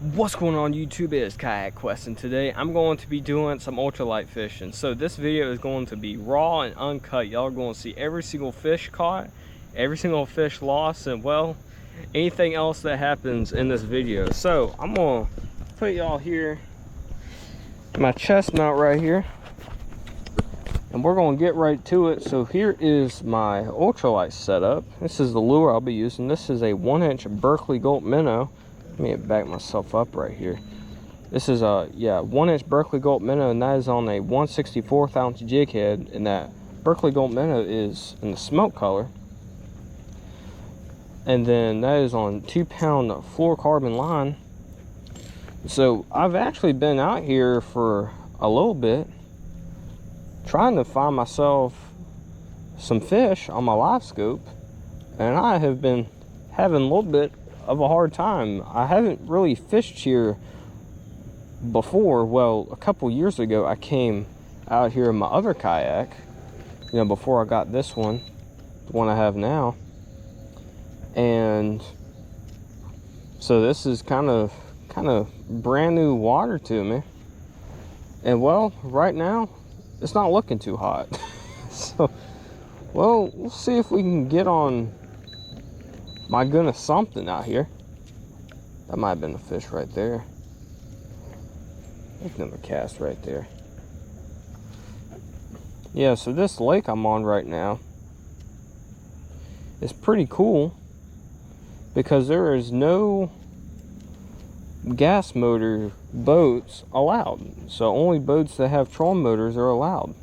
What's going on YouTube? It is Kayak Quest, and today I'm going to be doing some ultralight fishing. So this video is going to be raw and uncut. Y'all are going to see every single fish caught, every single fish lost, and well, anything else that happens in this video. So I'm gonna put y'all here, my chest mount right here, and we're gonna get right to it. So here is my ultralight setup. This is the lure I'll be using. This is a 1-inch Berkley Gulp Minnow. Let me back myself up right here. This is a 1-inch Berkley Gulp Minnow, and that is on a 1/64 ounce jig head, and that Berkley Gulp Minnow is in the smoke color. And then that is on 2-pound fluorocarbon line. So I've actually been out here for a little bit trying to find myself some fish on my live scope, and I have been having a little bit of a hard time. I haven't really fished here before. Well, a couple years ago I came out here in my other kayak, you know, before I got this one, the one I have now. And so this is kind of brand new water to me. And well, right now it's not looking too hot. So well, we'll see if we can get on, my goodness, something out here. That might have been a fish right there. There's another cast right there. Yeah, so this lake I'm on right now is pretty cool because there is no gas motor boats allowed. So only boats that have trolling motors are allowed.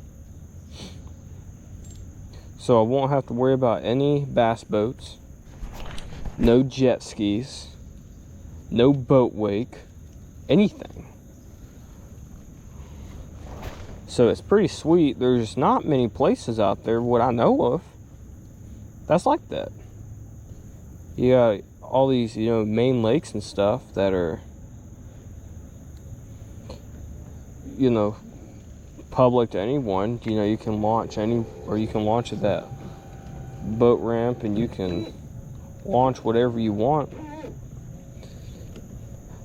So I won't have to worry about any bass boats, no jet skis, no boat wake, anything. So it's pretty sweet. There's not many places out there, what I know of, that's like that. You got all these, you know, main lakes and stuff that are, you know, public to anyone. You know, you can launch you can launch at that boat ramp, and you can launch whatever you want.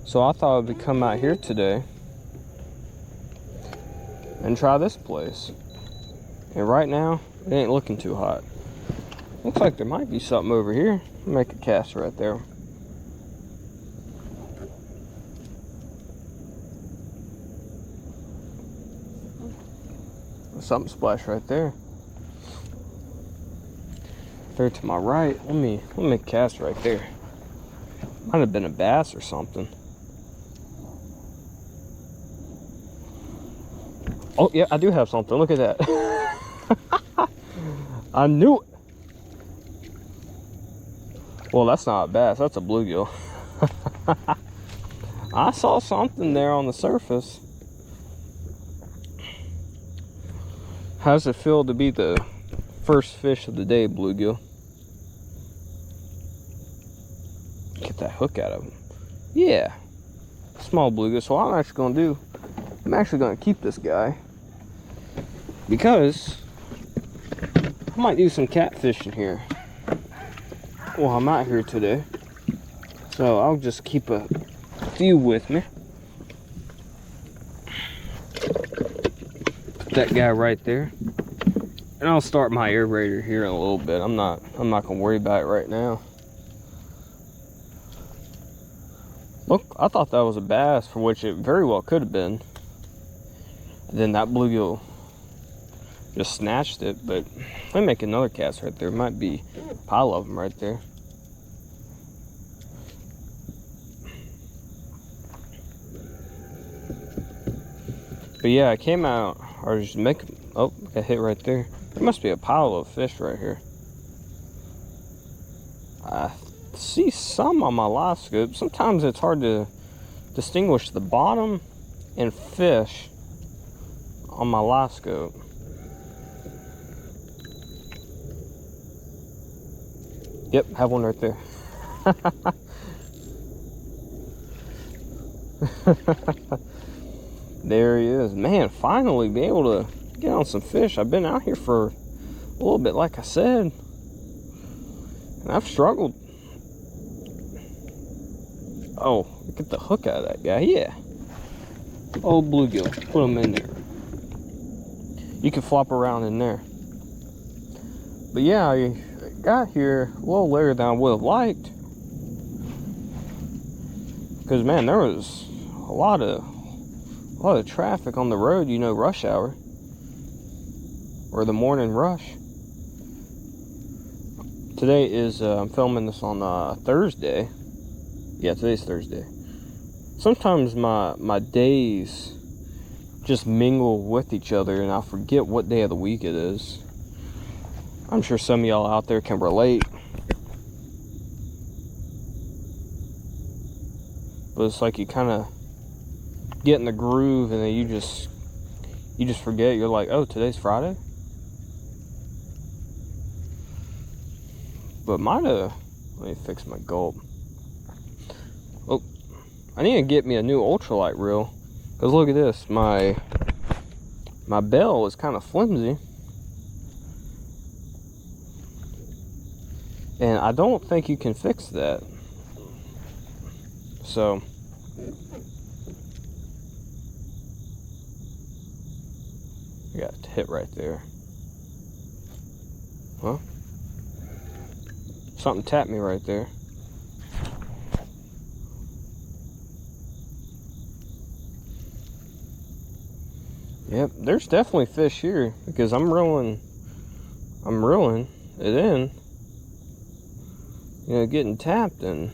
So I thought I would come out here today and try this place. And right now it ain't looking too hot. Looks like there might be something over here. Make a cast right there. Something splashed right there. There to my right. Let me make a cast right there. Might have been a bass or something. Oh yeah, I do have something. Look at that. I knew it. Well, that's not a bass, that's a bluegill. I saw something there on the surface. How does it feel to be the first fish of the day, bluegill? Get that hook out of him. Yeah, small bluegill. So what I'm actually going to do, I'm actually going to keep this guy because I might do some catfishing here. Well, I'm out here today, so I'll just keep a few with me. Put that guy right there, and I'll start my aerator here in a little bit. I'm not gonna worry about it right now. Look, I thought that was a bass, for which it very well could have been. And then that bluegill just snatched it. But let me make another cast right there. Might be a pile of them right there. But yeah, I came out, or just make, oh, got hit right there. There must be a pile of fish right here. I see some on my live scope. Sometimes it's hard to distinguish the bottom and fish on my live scope. Yep, have one right there. There he is. Man, finally be able to get on some fish. I've been out here for a little bit, like I said, and I've struggled. Oh, get the hook out of that guy. Yeah. Old bluegill. Put him in there. You can flop around in there. But yeah, I got here a little later than I would have liked. Because man, there was a lot of traffic on the road, you know, rush hour. Or the morning rush. Today is, I'm filming this on Thursday. Yeah, today's Thursday. Sometimes my days just mingle with each other and I forget what day of the week it is. I'm sure some of y'all out there can relate. But it's like you kind of get in the groove and then you just forget. You're like, oh, today's Friday? But let me fix my gulp. Oh, I need to get me a new ultralight reel. Because look at this, my bell is kind of flimsy. And I don't think you can fix that. So, I got a hit right there. Huh? Something tapped me right there. Yep, there's definitely fish here because I'm reeling it in. You know, getting tapped and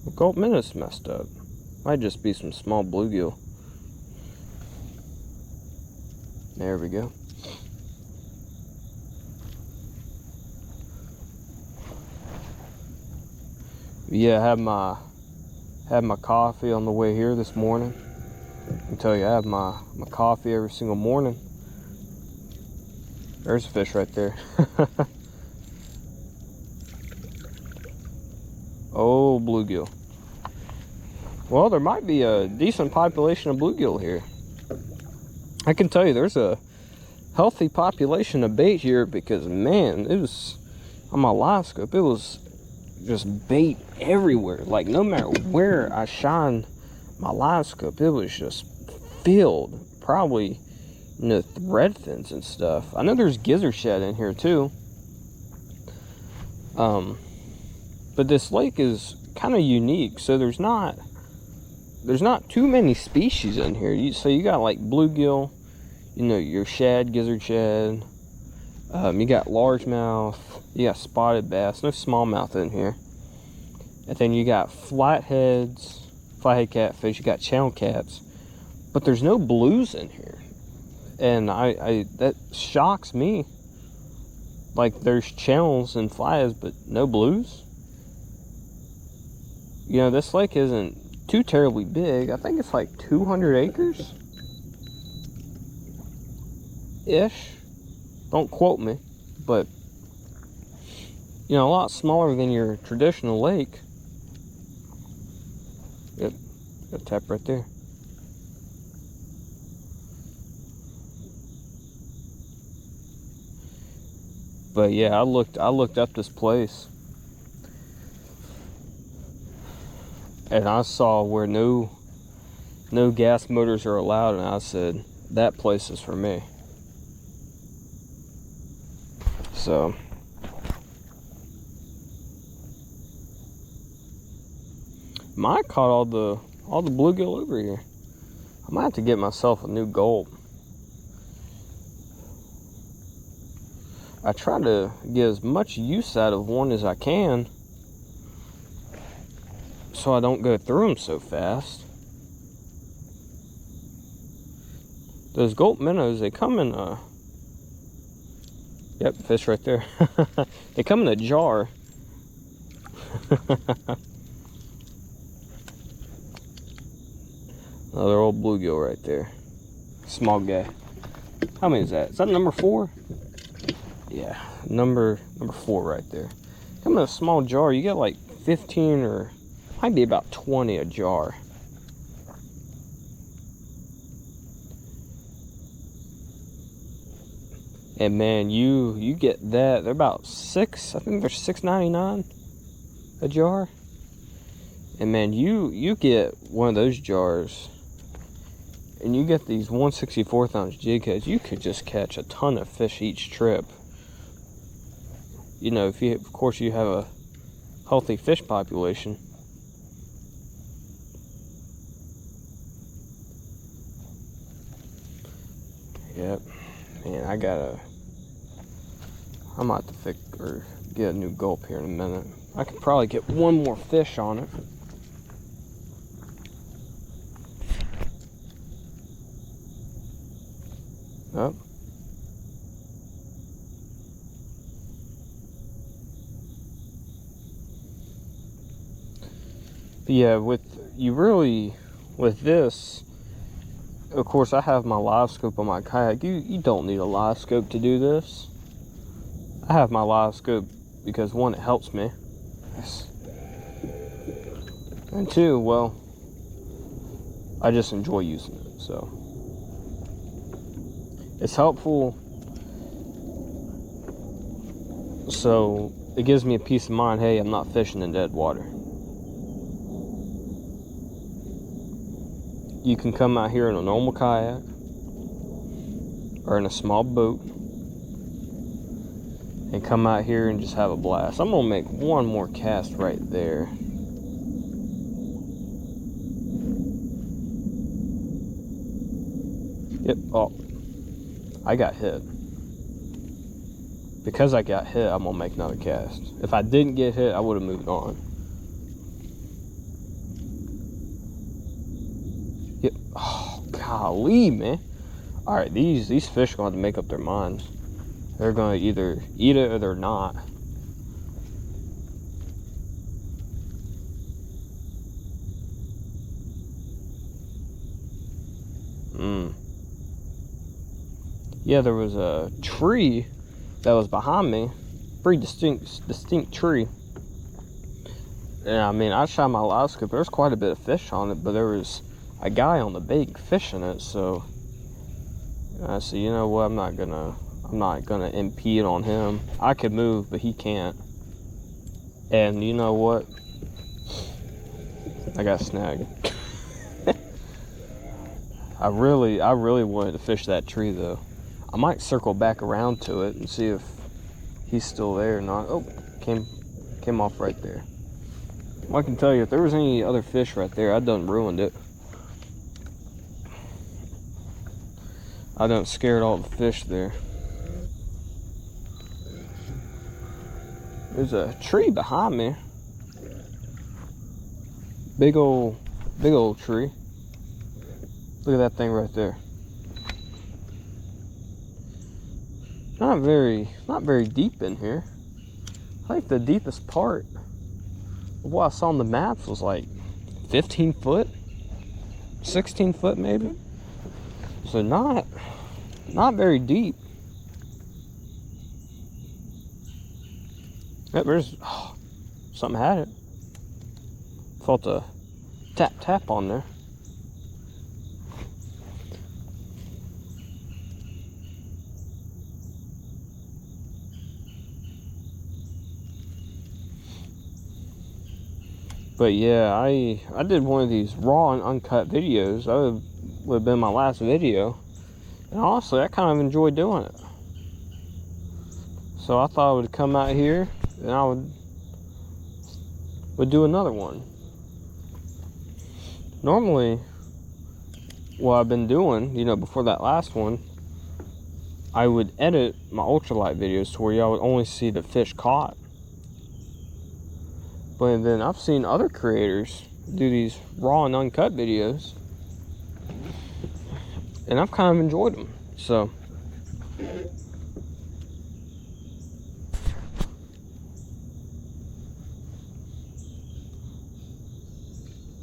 the Gulp Minnows messed up. Might just be some small bluegill. There we go. Yeah, I had my coffee on the way here this morning. I can tell you, I have my coffee every single morning. There's a fish right there. Oh, bluegill. Well, there might be a decent population of bluegill here. I can tell you there's a healthy population of bait here because, man, it was, on my live scope, it was just bait everywhere. Like, no matter where I shine my live scope, it was just filled. Probably, you know, red fins and stuff. I know there's gizzard shad in here too. But this lake is kind of unique, so there's not too many species in here. So you got like bluegill, you know, your shad, gizzard shad. You got largemouth, you got spotted bass, no smallmouth in here. And then you got flathead catfish, you got channel cats, but there's no blues in here. And I that shocks me. Like, there's channels and flatheads, but no blues. You know, this lake isn't too terribly big. I think it's like 200 acres ish. Don't quote me, but you know, a lot smaller than your traditional lake. Yep, got a tap right there. But yeah, I looked up this place and I saw where no gas motors are allowed, and I said, that place is for me. So might caught all the bluegill over here. I might have to get myself a new gulp. I try to get as much use out of one as I can, so I don't go through them so fast. Those Gulp Minnows, they come in a... Yep, fish right there. They come in a jar. Another old bluegill right there. Small guy. How many is that? Is that number 4? Yeah, number 4 right there. Come in a small jar. You get like 15 or might be about 20 a jar. And man, you get that. They're about I think they're $6.99 a jar. And man, you get one of those jars and you get these 1/64 ounce jig heads, you could just catch a ton of fish each trip. You know, if you, of course, you have a healthy fish population. Yep. Man, I'm about to fix or get a new gulp here in a minute. I could probably get one more fish on it. Oh. But yeah, with this, of course, I have my live scope on my kayak. You don't need a live scope to do this. I have my live scope because one, it helps me. And two, well, I just enjoy using it, so. It's helpful, so it gives me a peace of mind, hey, I'm not fishing in dead water. You can come out here in a normal kayak or in a small boat and come out here and just have a blast. I'm gonna make one more cast right there. Yep. Oh, I got hit. Because I got hit, I'm gonna make another cast. If I didn't get hit, I would have moved on. Yep. Oh, golly, man. All right, these fish are going to make up their minds. They're going to either eat it or they're not. Yeah, there was a tree that was behind me. Pretty distinct tree. And I mean, I shot my live scope. There was quite a bit of fish on it, but there was a guy on the bank fishing it. So I said, you know what? I'm not gonna impede on him. I could move, but he can't. And you know what? I got snagged. I really wanted to fish that tree though. I might circle back around to it and see if he's still there or not. Oh, came off right there. Well, I can tell you, if there was any other fish right there, I done ruined it. I done scared all the fish there. There's a tree behind me. Big old tree. Look at that thing right there. Not very deep in here. I think the deepest part of what I saw on the maps was like 15 foot, 16 foot maybe. So not very deep. Yep, there's something had it. Felt a tap on there. But yeah, I did one of these raw and uncut videos. That would have been my last video. And honestly, I kind of enjoyed doing it. So I thought I would come out here and I would do another one. Normally, what I've been doing, you know, before that last one, I would edit my ultralight videos to where y'all would only see the fish caught. But then I've seen other creators do these raw and uncut videos, and I've kind of enjoyed them. So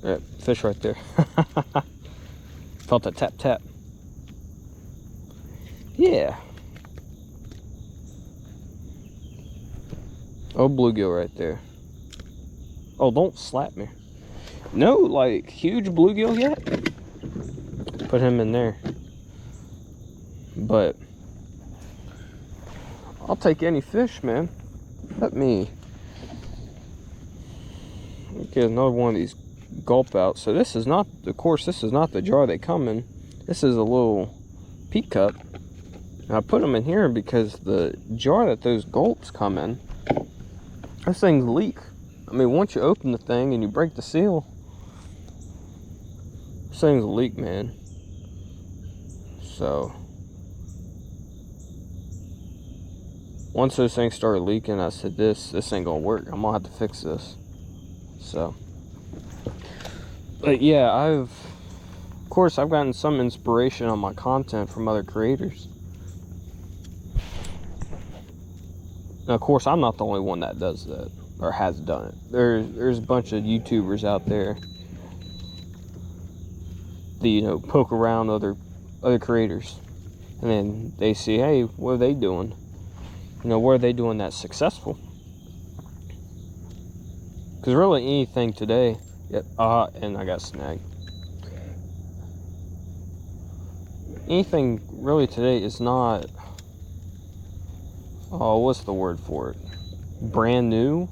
yeah, fish right there. Felt that tap. Yeah. Oh, bluegill right there. Oh, don't slap me. No, like, huge bluegill yet? Put him in there. But I'll take any fish, man. Let me get another one of these gulp out. So this is not, of course, this is not the jar they come in. This is a little peak cup. And I put them in here because the jar that those gulps come in, those things leak. I mean, once you open the thing and you break the seal, those things leak, man. So once those things started leaking, I said, this ain't gonna work. I'm gonna have to fix this. So, but yeah, of course, I've gotten some inspiration on my content from other creators. Now, of course, I'm not the only one that does that, or has done it. There's a bunch of YouTubers out there that, you know, poke around other creators, and then they see, hey, what are they doing? You know, what are they doing that's successful? Because really anything today, and I got snagged. Anything really today is not, oh, what's the word for it? Brand new?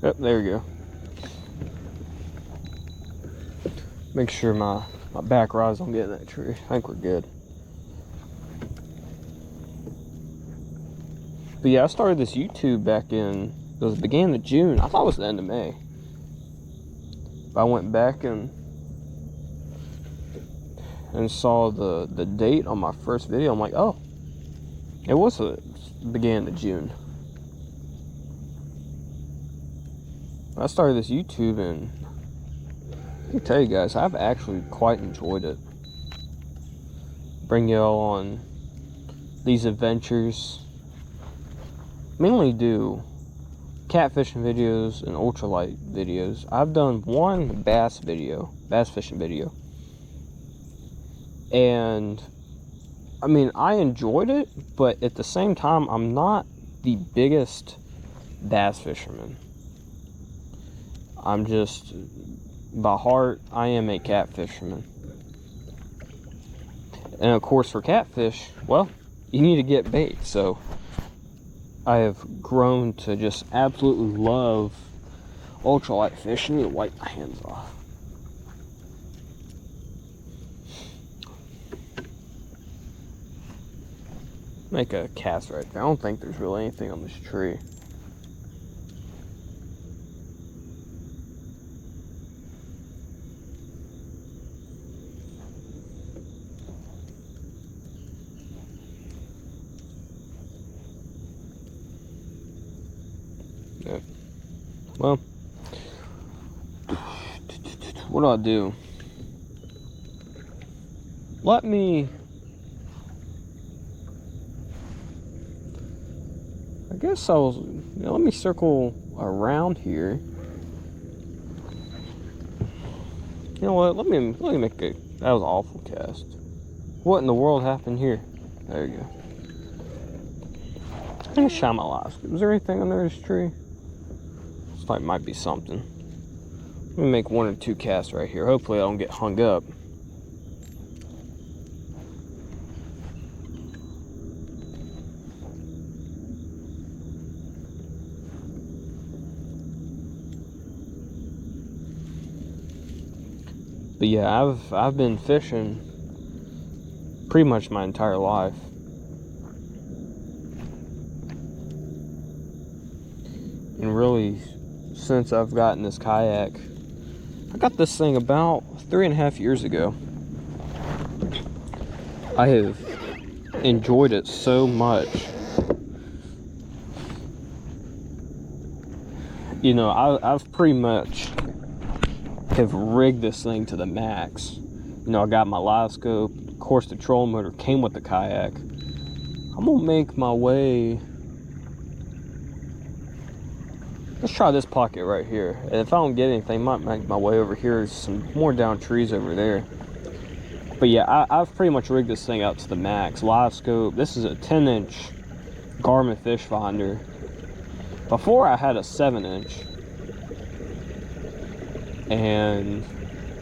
Yep, there we go. Make sure my back rods don't get in that tree. I think we're good. But yeah, I started this YouTube back in, it was the beginning of June. I thought it was the end of May. But I went back and saw the date on my first video. I'm like, oh, it was the beginning of June. I started this YouTube, and I can tell you guys, I've actually quite enjoyed it. Bring y'all on these adventures. Mainly do catfishing videos and ultralight videos. I've done one bass fishing video. And I mean, I enjoyed it, but at the same time, I'm not the biggest bass fisherman. I'm just, by heart, I am a catfisherman. And of course, for catfish, well, you need to get bait. So I have grown to just absolutely love ultralight fishing. I need to wipe my hands off. Make a cast right there. I don't think there's really anything on this tree. Yep. Well, what do I do? Let me, I guess let me circle around here. You know what? Let me make a. That was an awful cast. What in the world happened here? There you go. I'm gonna shine my lights. Was there anything under this tree? Looks like might be something. Let me make one or two casts right here. Hopefully I don't get hung up. But yeah, I've been fishing pretty much my entire life. And really, since I've gotten this kayak, I got this thing about 3.5 years ago. I have enjoyed it so much. You know, I've pretty much have rigged this thing to the max. You know, I got my live scope. Of course, the trolling motor came with the kayak. I'm gonna make my way. Let's try this pocket right here. And if I don't get anything, I might make my way over here. There's some more down trees over there. But yeah, I've pretty much rigged this thing out to the max. Live scope. This is a 10-inch Garmin fish finder. Before I had a 7-inch. And,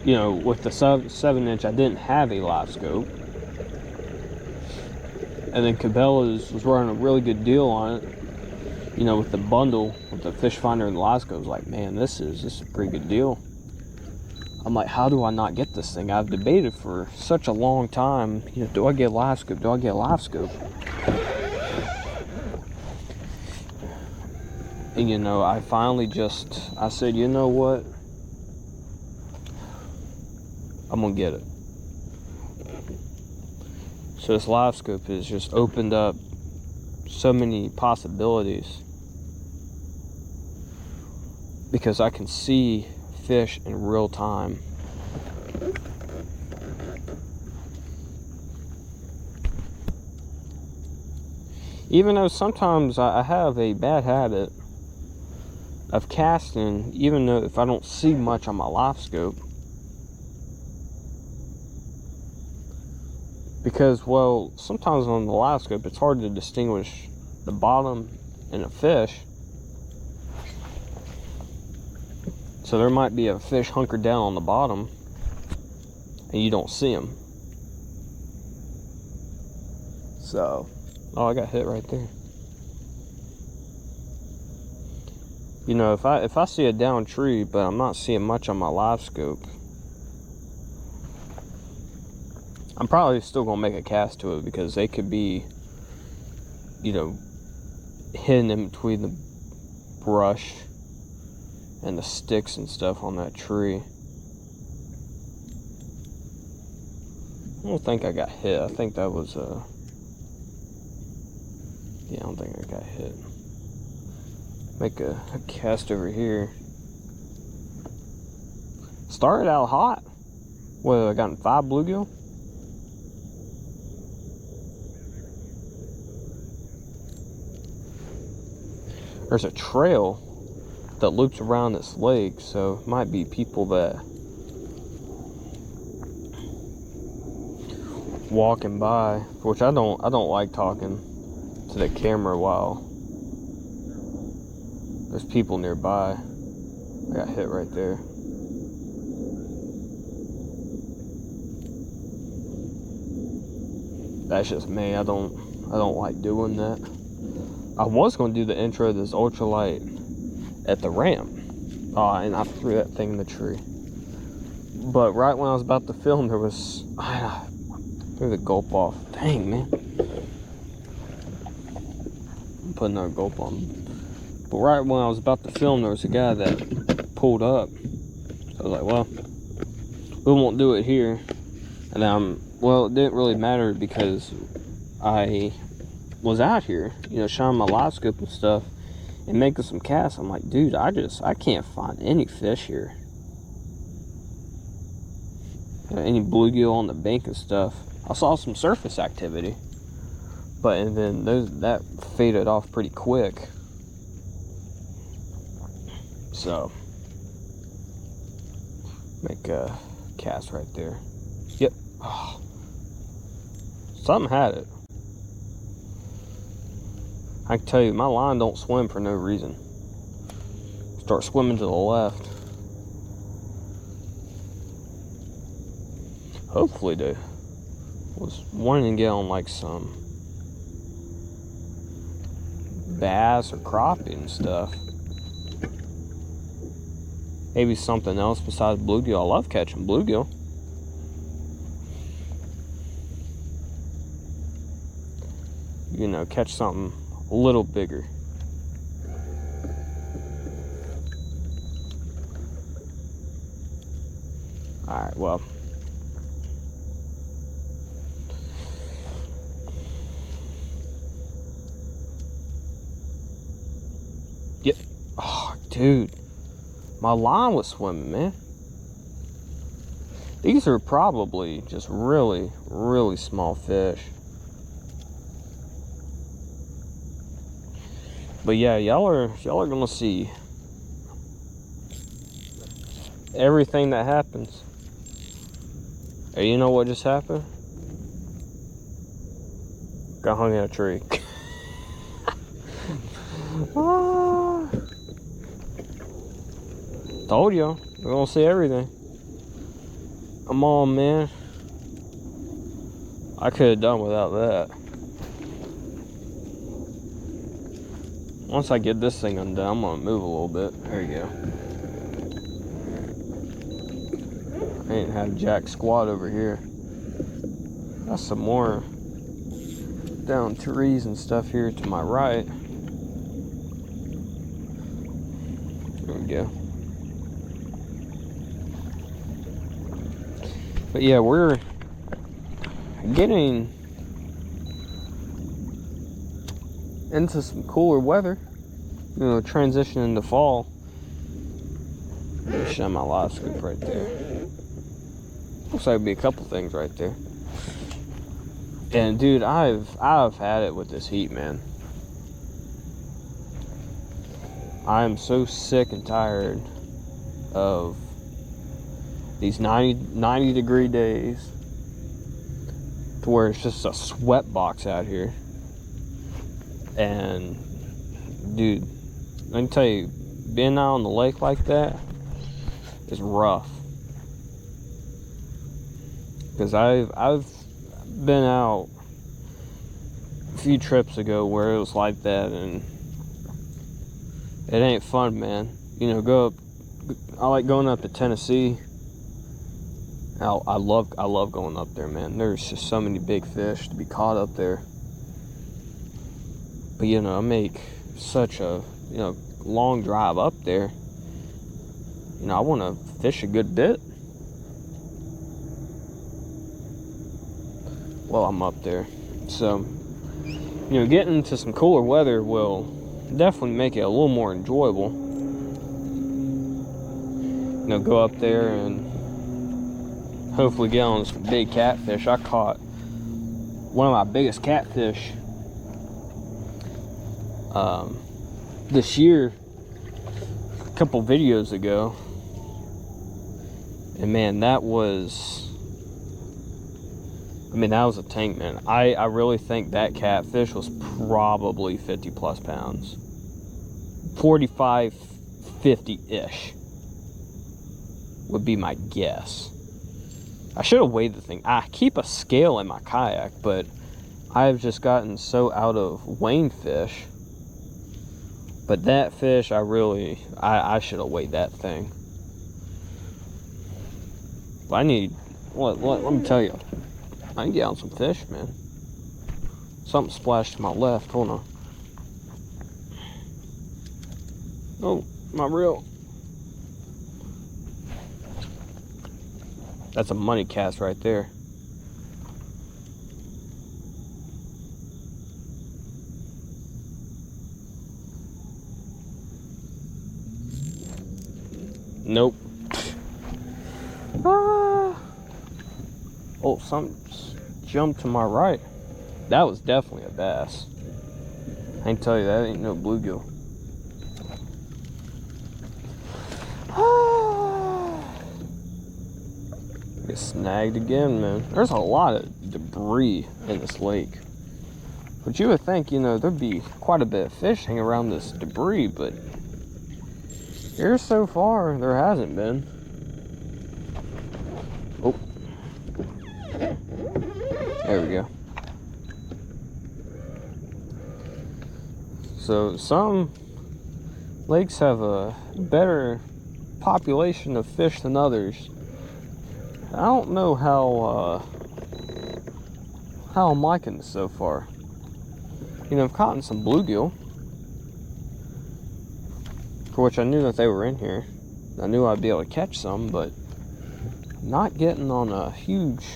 you know, with the 7-inch, I didn't have a live scope. And then Cabela's was running a really good deal on it. You know, with the bundle, with the fish finder and the live scope. I was like, man, this is a pretty good deal. I'm like, how do I not get this thing? I've debated for such a long time. You know, do I get a live scope? Do I get a live scope? And you know, I finally I said, you know what? I'm gonna get it. So this live scope has just opened up so many possibilities, because I can see fish in real time. Even though sometimes I have a bad habit of casting, even though if I don't see much on my live scope, because, well, sometimes on the live scope it's hard to distinguish the bottom and a fish. So there might be a fish hunkered down on the bottom and you don't see him. So, oh, I got hit right there. You know, if I see a down tree but I'm not seeing much on my live scope, I'm probably still gonna make a cast to it, because they could be, you know, hidden in between the brush and the sticks and stuff on that tree. I don't think I got hit. I think that was yeah, I don't think I got hit. Make a cast over here. Started out hot. Well, I got 5 bluegill. There's a trail that loops around this lake, so it might be people that walking by, which I don't like talking to the camera while there's people nearby. I got hit right there. That's just me. I don't like doing that. I was going to do the intro of this ultralight at the ramp, and I threw that thing in the tree. But right when I was about to film, there was, I threw the gulp off. Dang, man. I'm putting another gulp on. But right when I was about to film, there was a guy that pulled up. So I was like, well, we won't do it here. And then well, it didn't really matter, because I was out here, you know, shining my live scope and stuff and making some casts. I'm like, dude, I can't find any fish here. You know, any bluegill on the bank and stuff. I saw some surface activity, but and then that faded off pretty quick. So make a cast right there. Yep. Oh, something had it. I can tell you, my line don't swim for no reason. Start swimming to the left. Hopefully, dude, was wanting to get on like some bass or crappie and stuff. Maybe something else besides bluegill. I love catching bluegill. You know, catch something a little bigger. Alright, well. Yep. Oh, dude. My line was swimming, man. These are probably just really, really small fish. But yeah, y'all are gonna see everything that happens. Hey, you know what just happened? Got hung in a tree. Told you, we're gonna see everything. Come on, man. I could have done without that. Once I get this thing undone, I'm gonna move a little bit. There you go. I ain't have jack squat over here. Got some more down trees and stuff here to my right. There we go. But yeah, we're getting into some cooler weather, you know, transition into fall. Let me show my live scoop right there. Looks like it'd be a couple things right there. And dude, I've had it with this heat, man. I am so sick and tired of these 90 degree days to where it's just a sweat box out here. And dude, I can tell you, being out on the lake like that is rough. Because I've been out a few trips ago where it was like that, and it ain't fun, man. You know, I like going up to Tennessee. I love going up there, man. There's just so many big fish to be caught up there. But you know, I make such a, you know, long drive up there. You know, I want to fish a good bit. Well, I'm up there. So, you know, getting into some cooler weather will definitely make it a little more enjoyable. You know, go up there and hopefully get on some big catfish. I caught one of my biggest catfish this year a couple videos ago, and man, that was a tank, man. I really think that catfish was probably 50 plus pounds, 45, 50-ish would be my guess. I should have weighed the thing. I keep a scale in my kayak, but I've just gotten so out of weighing fish. But that fish, I should have weighed that thing. But let me tell you, I can get on some fish, man. Something splashed to my left. Hold on. Oh, my reel. That's a money cast right there. Nope. Ah. Oh, something jumped to my right. That was definitely a bass. I can tell you that ain't no bluegill. Get snagged again, man. There's a lot of debris in this lake. But you would think, you know, there'd be quite a bit of fish hanging around this debris, but here so far, there hasn't been. Oh. There we go. So some lakes have a better population of fish than others. I don't know how I'm liking this so far. You know, I've caught some bluegill, for which I knew that they were in here. I knew I'd be able to catch some, but not getting on a huge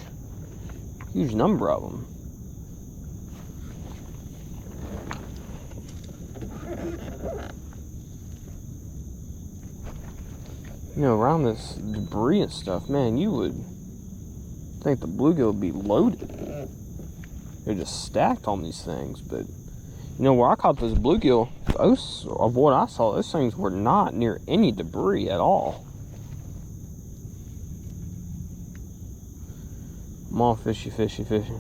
number of them. You know, around this debris and stuff, man, you would think the bluegill would be loaded. They're just stacked on these things, but you know, where I caught those bluegill, those, of what I saw, those things were not near any debris at all. Come on, fishy, fishy, fishy.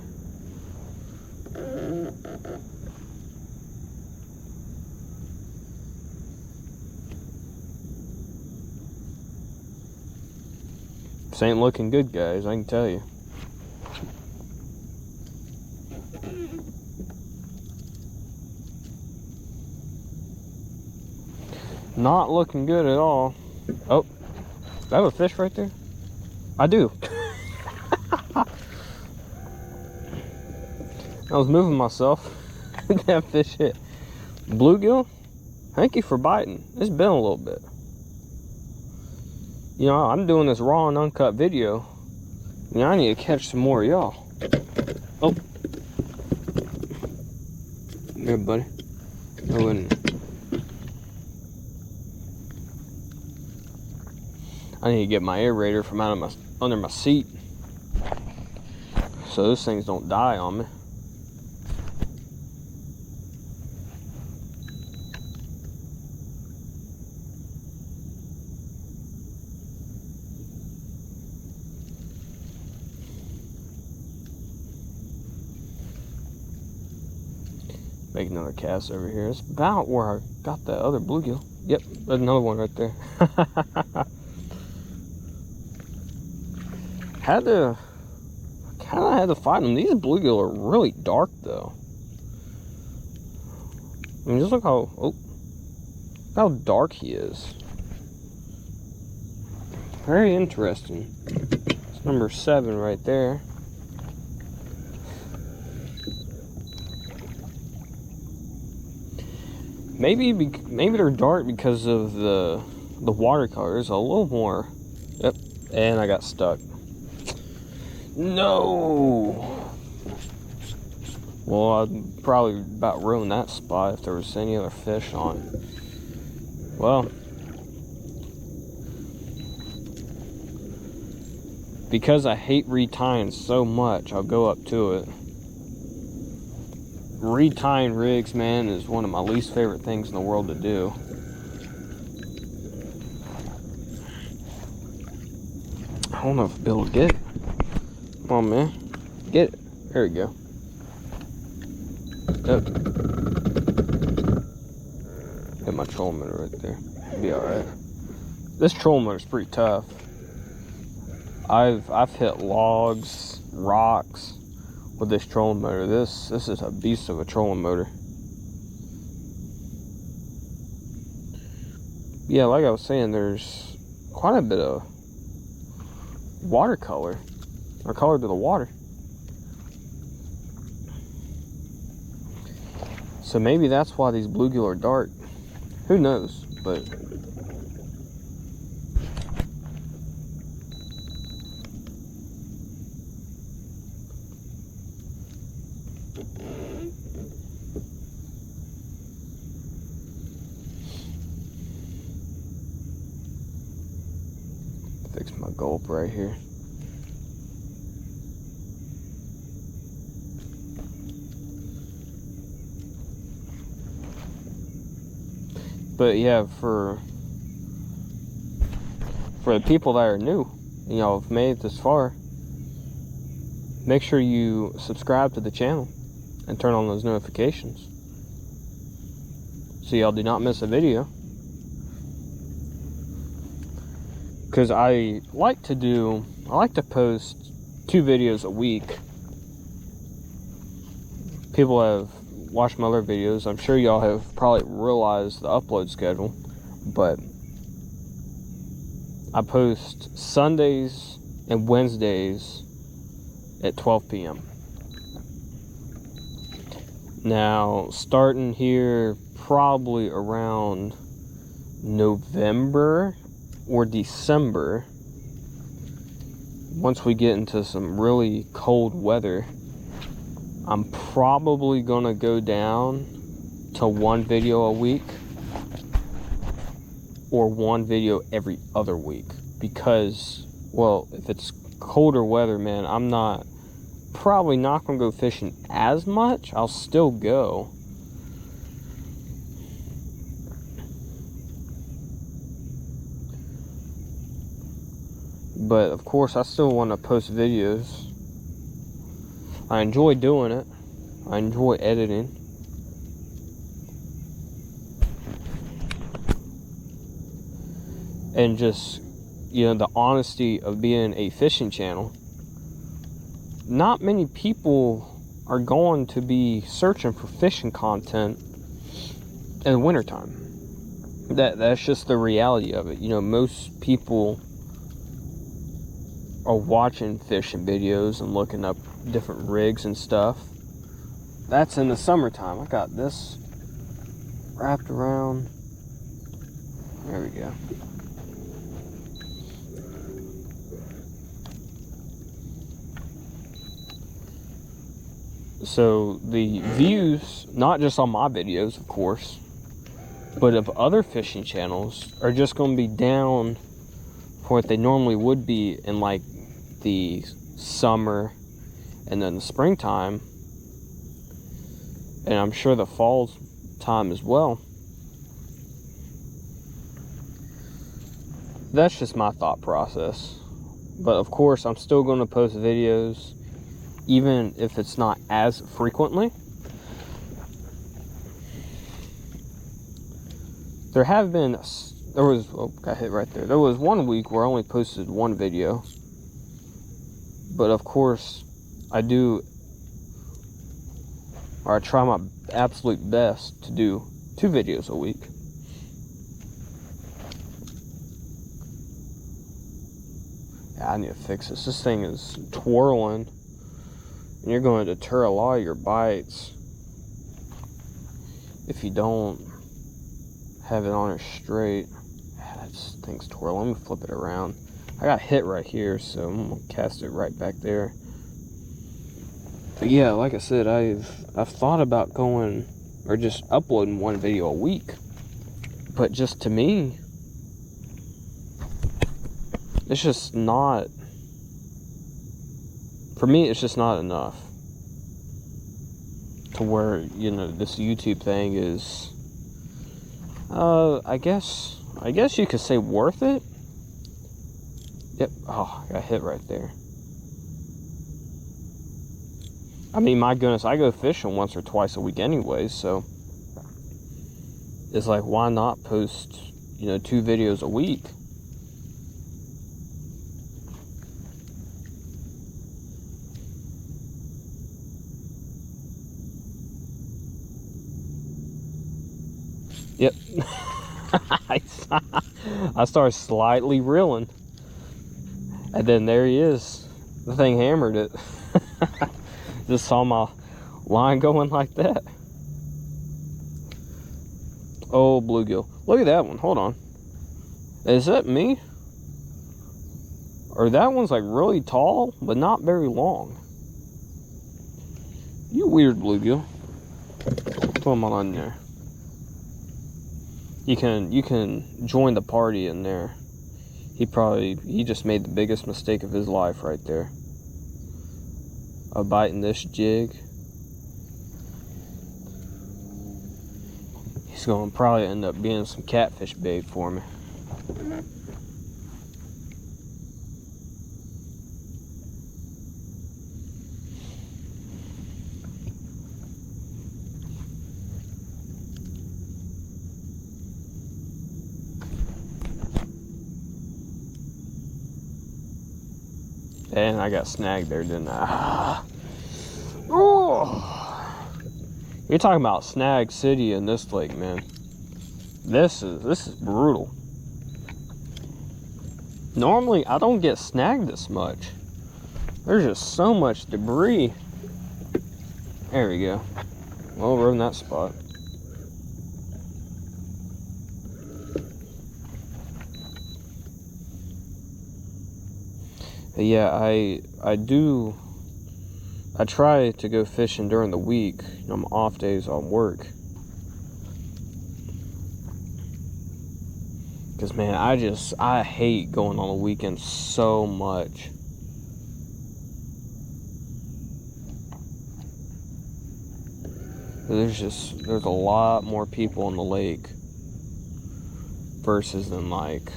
This ain't looking good, guys, I can tell you. Not looking good at all. Oh, do I have a fish right there? I do. I was moving myself. That fish hit. Bluegill, thank you for biting. It's been a little bit. You know, I'm doing this raw and uncut video. You know, I need to catch some more of y'all. Oh. Here, buddy. Go in. I need to get my aerator from under my seat, so those things don't die on me. Make another cast over here. It's about where I got that other bluegill. Yep, there's another one right there. Kind of had to fight them. These bluegill are really dark though. I mean, just look how dark he is. Very interesting. It's number 7 right there. Maybe they're dark because of the watercolors. A little more. Yep, and I got stuck. No. Well, I'd probably about ruin that spot if there was any other fish on it. Well, because I hate retying so much, I'll go up to it. Retying rigs, man, is one of my least favorite things in the world to do. I don't know if I'll be able to get it. Come on, man. Get it. There we go. Yep. Hit my trolling motor right there. Be alright. This trolling motor's pretty tough. I've hit logs, rocks with this trolling motor. This is a beast of a trolling motor. Yeah, like I was saying, there's quite a bit of watercolor, or color to the water. So maybe that's why these bluegill are dark. Who knows? But fix my gulp right here. But yeah, for the people that are new, you know, have made it this far, make sure you subscribe to the channel and turn on those notifications so y'all do not miss a video. Because I like to post 2 videos a week. People have watched my other videos. I'm sure y'all have probably realized the upload schedule, but I post Sundays and Wednesdays at 12 p.m. Now, starting here probably around November or December, once we get into some really cold weather, I'm probably gonna go down to 1 video a week or 1 video every other week, because, well, if it's colder weather, man, I'm probably not gonna go fishing as much. I'll still go, but of course I still want to post videos. I enjoy doing it. I enjoy editing. And just, you know, the honesty of being a fishing channel. Not many people are going to be searching for fishing content in the wintertime. That's just the reality of it. You know, most people are watching fishing videos and looking up different rigs and stuff. That's in the summertime. I got this wrapped around. There we go. So the views, not just on my videos, of course, but of other fishing channels, are just going to be down for what they normally would be in like the summer and then the springtime, and I'm sure the fall time as well. That's just my thought process. But of course, I'm still going to post videos, even if it's not as frequently. There was, oh, got hit right there. There was 1 week where I only posted 1 video. But of course, I try my absolute best to do 2 videos a week. Yeah, I need to fix this. This thing is twirling, and you're going to deter a lot of your bites if you don't have it on it straight. This thing's twirling. Let me flip it around. I got hit right here, so I'm gonna cast it right back there. But yeah, like I said, I've thought about going or just uploading 1 video a week, but just to me, it's just not, for me, it's just not enough to where, you know, this YouTube thing is, I guess you could say worth it. Yep. Oh, I got hit right there. I mean, my goodness, I go fishing once or twice a week anyway, so it's like, why not post, you know, 2 videos a week? Yep. I started slightly reeling, and then there he is. The thing hammered it. Just saw my line going like that. Oh, bluegill. Look at that one. Hold on. Is that me? Or that one's like really tall, but not very long. You weird bluegill. Put him on there. You can join the party in there. He just made the biggest mistake of his life right there. Of biting this jig. He's going to probably end up being some catfish bait for me. And I got snagged there, didn't I? Oh. You're talking about snag city in this lake, man. This is brutal. Normally, I don't get snagged this much. There's just so much debris. There we go. Well, we're in that spot. But yeah, I try to go fishing during the week. You know, I'm off days on work. Because, man, I hate going on the weekend so much. There's a lot more people on the lake versus than like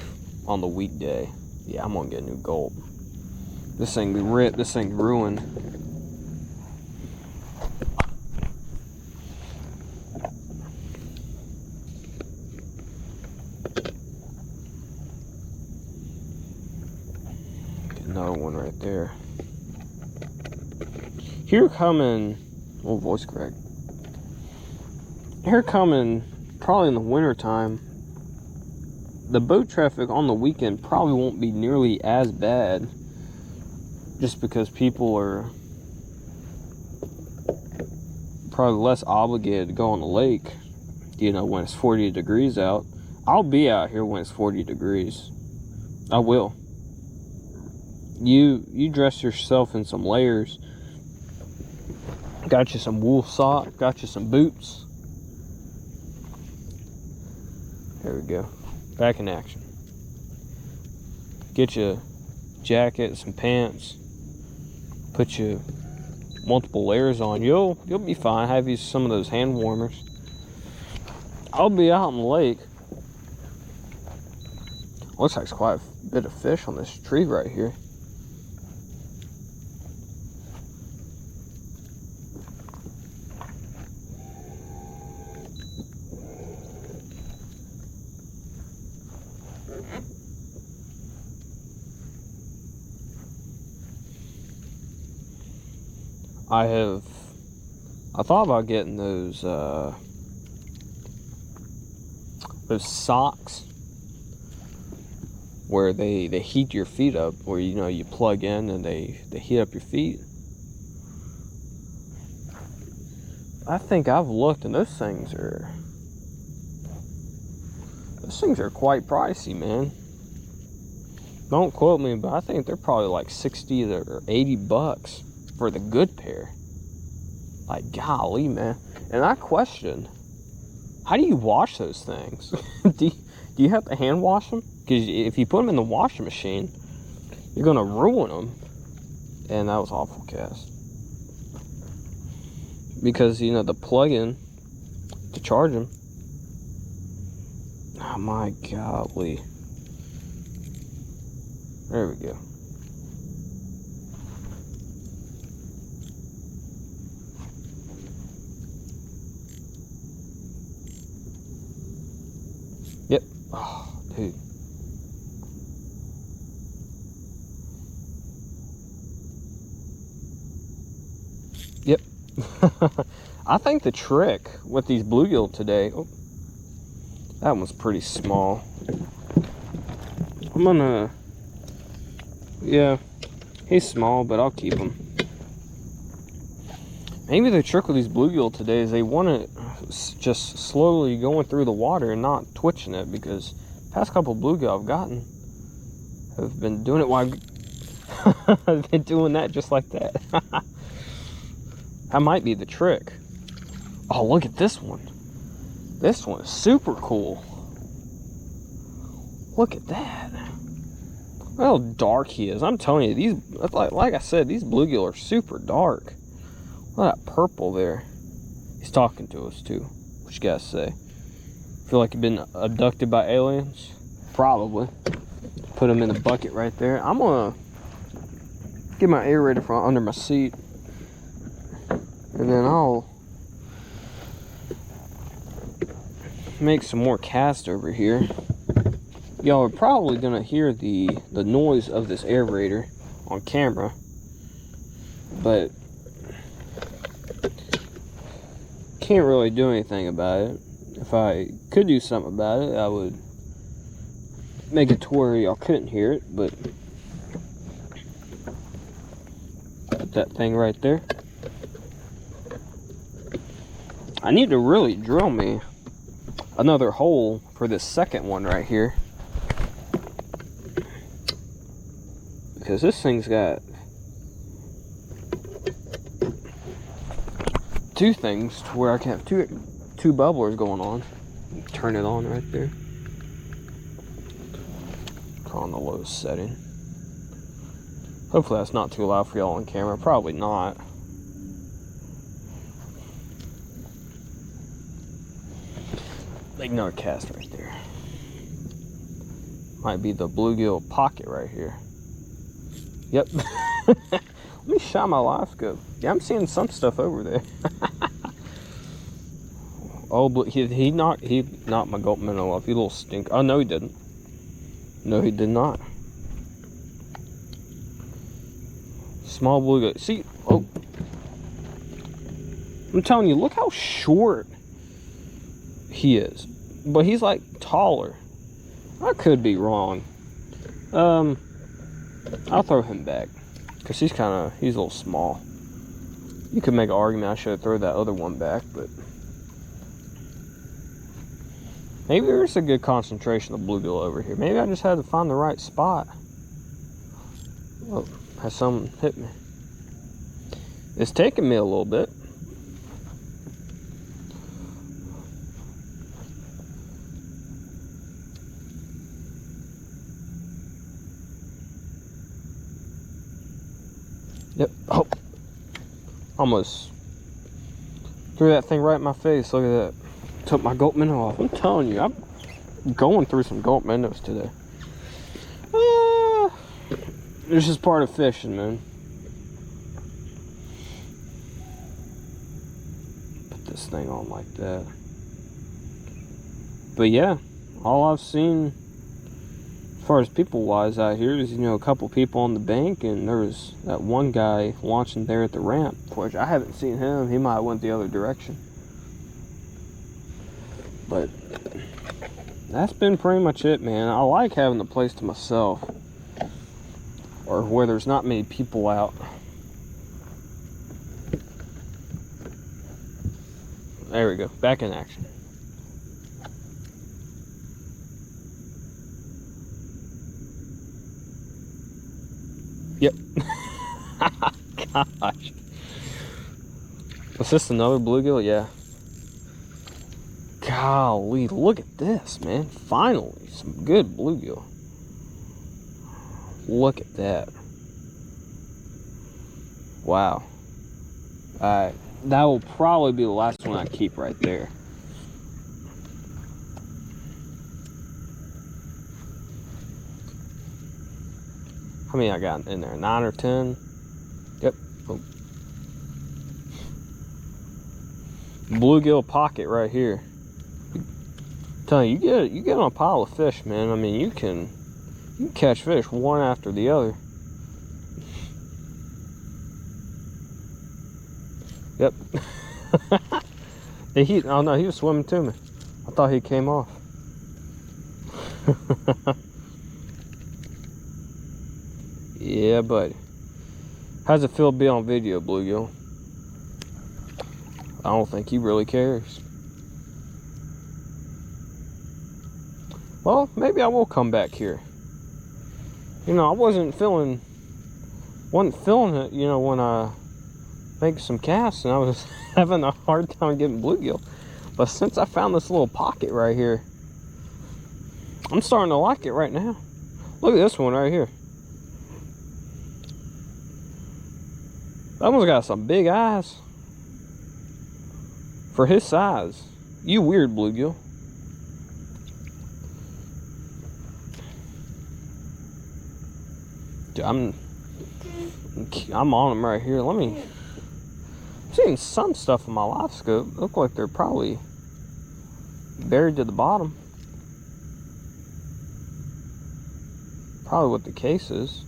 on the weekday. Yeah, I'm gonna get a new Gulp. This thing be ripped, this thing ruined. Get another one right there. Here coming, oh, voice crack. Here coming, probably in the winter time, the boat traffic on the weekend probably won't be nearly as bad, just because people are probably less obligated to go on the lake, you know, when it's 40 degrees out. I'll be out here when it's 40 degrees. I will. You dress yourself in some layers. Got you some wool socks, got you some boots. There we go. Back in action. Get you a jacket, some pants. Put you multiple layers on. You'll be fine. Have you some of those hand warmers. I'll be out on the lake. Looks like it's quite a bit of fish on this tree right here. I thought about getting those socks where they heat your feet up, where, you know, you plug in and they heat up your feet. I think I've looked, and those things are quite pricey, man. Don't quote me, but I think they're probably like 60 or 80 bucks for the good pair. Like, golly, man. And I question, how do you wash those things? do you have to hand wash them? Because if you put them in the washing machine, you're gonna ruin them. And that was awful cast. Because, you know, the plug-in to charge them. Oh my golly. There we go. Yep. Oh, dude. Yep. I think the trick with these bluegill today, oh, that one's pretty small. I'm gonna, yeah, he's small, but I'll keep him. Maybe the trick with these bluegill today is they want it just slowly going through the water and not twitching it, because past couple bluegill I've gotten have been doing it while I've been doing that just like that. That might be the trick. Oh, look at this one. This one is super cool. Look at that. Look how dark he is. I'm telling you, these, like I said, these bluegill are super dark. Look at that purple there. He's talking to us too. What you guys say? Feel like you've been abducted by aliens? Probably. Put him in the bucket right there. I'm gonna get my aerator from under my seat, and then I'll make some more cast over here. Y'all are probably gonna hear the noise of this aerator on camera, but can't really do anything about it. If I could do something about it, I would make it to where y'all couldn't hear it, but put that thing right there. I need to really drill me another hole for this second one right here, because this thing's got two things to where I can have two bubblers going on. Turn it on right there. On the low setting. Hopefully that's not too loud for y'all on camera. Probably not. Make another cast right there. Might be the bluegill pocket right here. Yep. Let me shine my live scope. Yeah, I'm seeing some stuff over there. Oh, but he knocked my Gulp Minnow off. You little stink. Oh, no, he didn't. No, he did not. Small bluegill. See, oh, I'm telling you, look how short he is. But he's like taller. I could be wrong. I'll throw him back because he's a little small. You could make an argument I should have thrown that other one back, but maybe there's a good concentration of bluegill over here. Maybe I just had to find the right spot. Oh, has someone hit me? It's taking me a little bit. Yep. Oh, almost threw that thing right in my face. Look at that. Took my Gulp Minnow off. I'm telling you, I'm going through some Gulp Minnows today. This is part of fishing, man. Put this thing on like that. But yeah, all I've seen as far as people wise out here is, a couple people on the bank, and there was that one guy launching there at the ramp, which I haven't seen him. He might have went the other direction. But that's been pretty much it, man. I like having the place to myself, or where there's not many people out. There we go, back in action. Yep. Gosh. Was this another bluegill? Yeah. Golly, look at this, man. Finally, some good bluegill. Look at that. Wow. Alright, that will probably be the last one I keep right there. How many I got in there? 9 or 10? Yep. Oh. Bluegill pocket right here. I'm telling you, you get on a pile of fish, man. I mean, you can catch fish one after the other. Yep. Oh no, he was swimming to me. I thought he came off. Yeah, buddy. How's it feel to be on video, bluegill? I don't think he really cares. Well, maybe I will come back here. I wasn't feeling it, when I make some casts, and I was having a hard time getting bluegill. But since I found this little pocket right here, I'm starting to like it right now. Look at this one right here. That one's got some big eyes for his size. You weird bluegill. Dude, I'm on them right here. I'm seeing some stuff in my live scope. Look like they're probably buried to the bottom. Probably what the case is.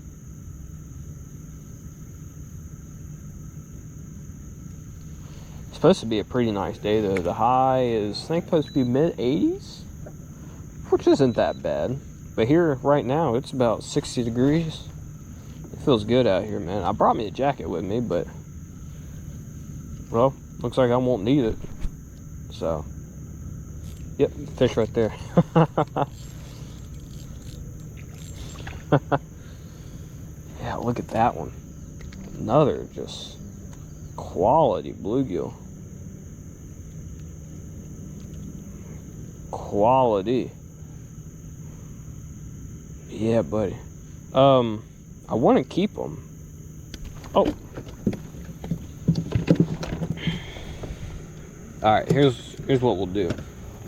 It's supposed to be a pretty nice day though. The high is, I think, supposed to be mid-80s, which isn't that bad. But here right now it's about 60 degrees. It feels good out here, man. I brought me a jacket with me, but well, looks like I won't need it. So, yep, fish right there. Yeah, look at that one. Another just quality bluegill. Quality. Yeah, buddy. I want to keep them. Oh. Alright, here's what we'll do.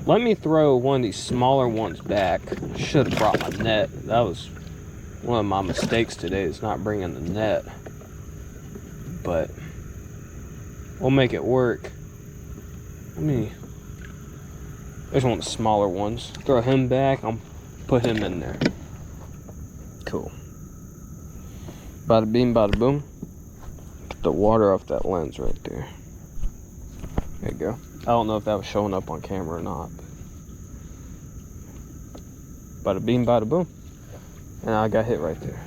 Let me throw one of these smaller ones back. Should have brought my net. That was one of my mistakes today, is not bringing the net. But we'll make it work. There's one of the smaller ones. Throw him back. I'll put him in there. Cool. Bada bing, bada boom. Get the water off that lens right there. There you go. I don't know if that was showing up on camera or not. Bada bing, bada boom. And I got hit right there.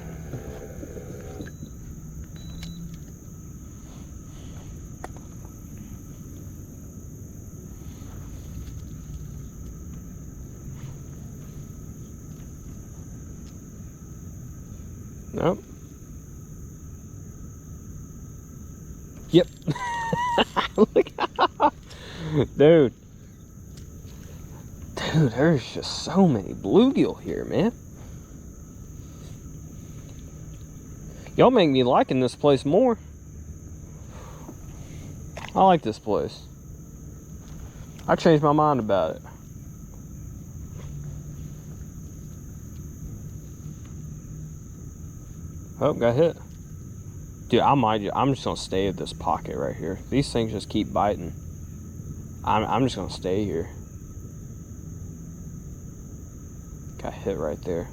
Nope. Yep. Look out. Dude, there's just so many bluegill here, man. Y'all make me liking this place more. I like this place. I changed my mind about it. Oh, got hit. Dude, I'm just gonna stay at this pocket right here. These things just keep biting. I'm just gonna stay here. Got hit right there.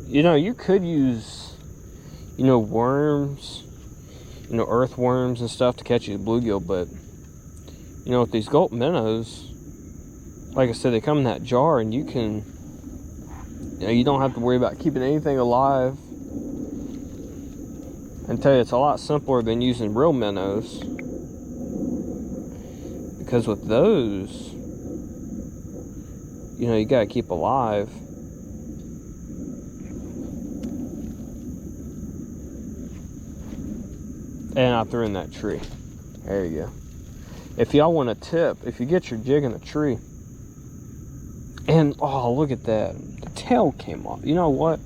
You know, you could use, you know, worms, you know, earthworms and stuff to catch these bluegill, but, you know, with these Gulp Minnows, like I said, they come in that jar, and you can, you know, you don't have to worry about keeping anything alive. I tell you, it's a lot simpler than using real minnows, because with those, you know, you gotta keep alive. And I threw in that tree. There you go. If y'all want a tip, if you get your jig in a tree, and oh, look at that, the tail came off. You know what?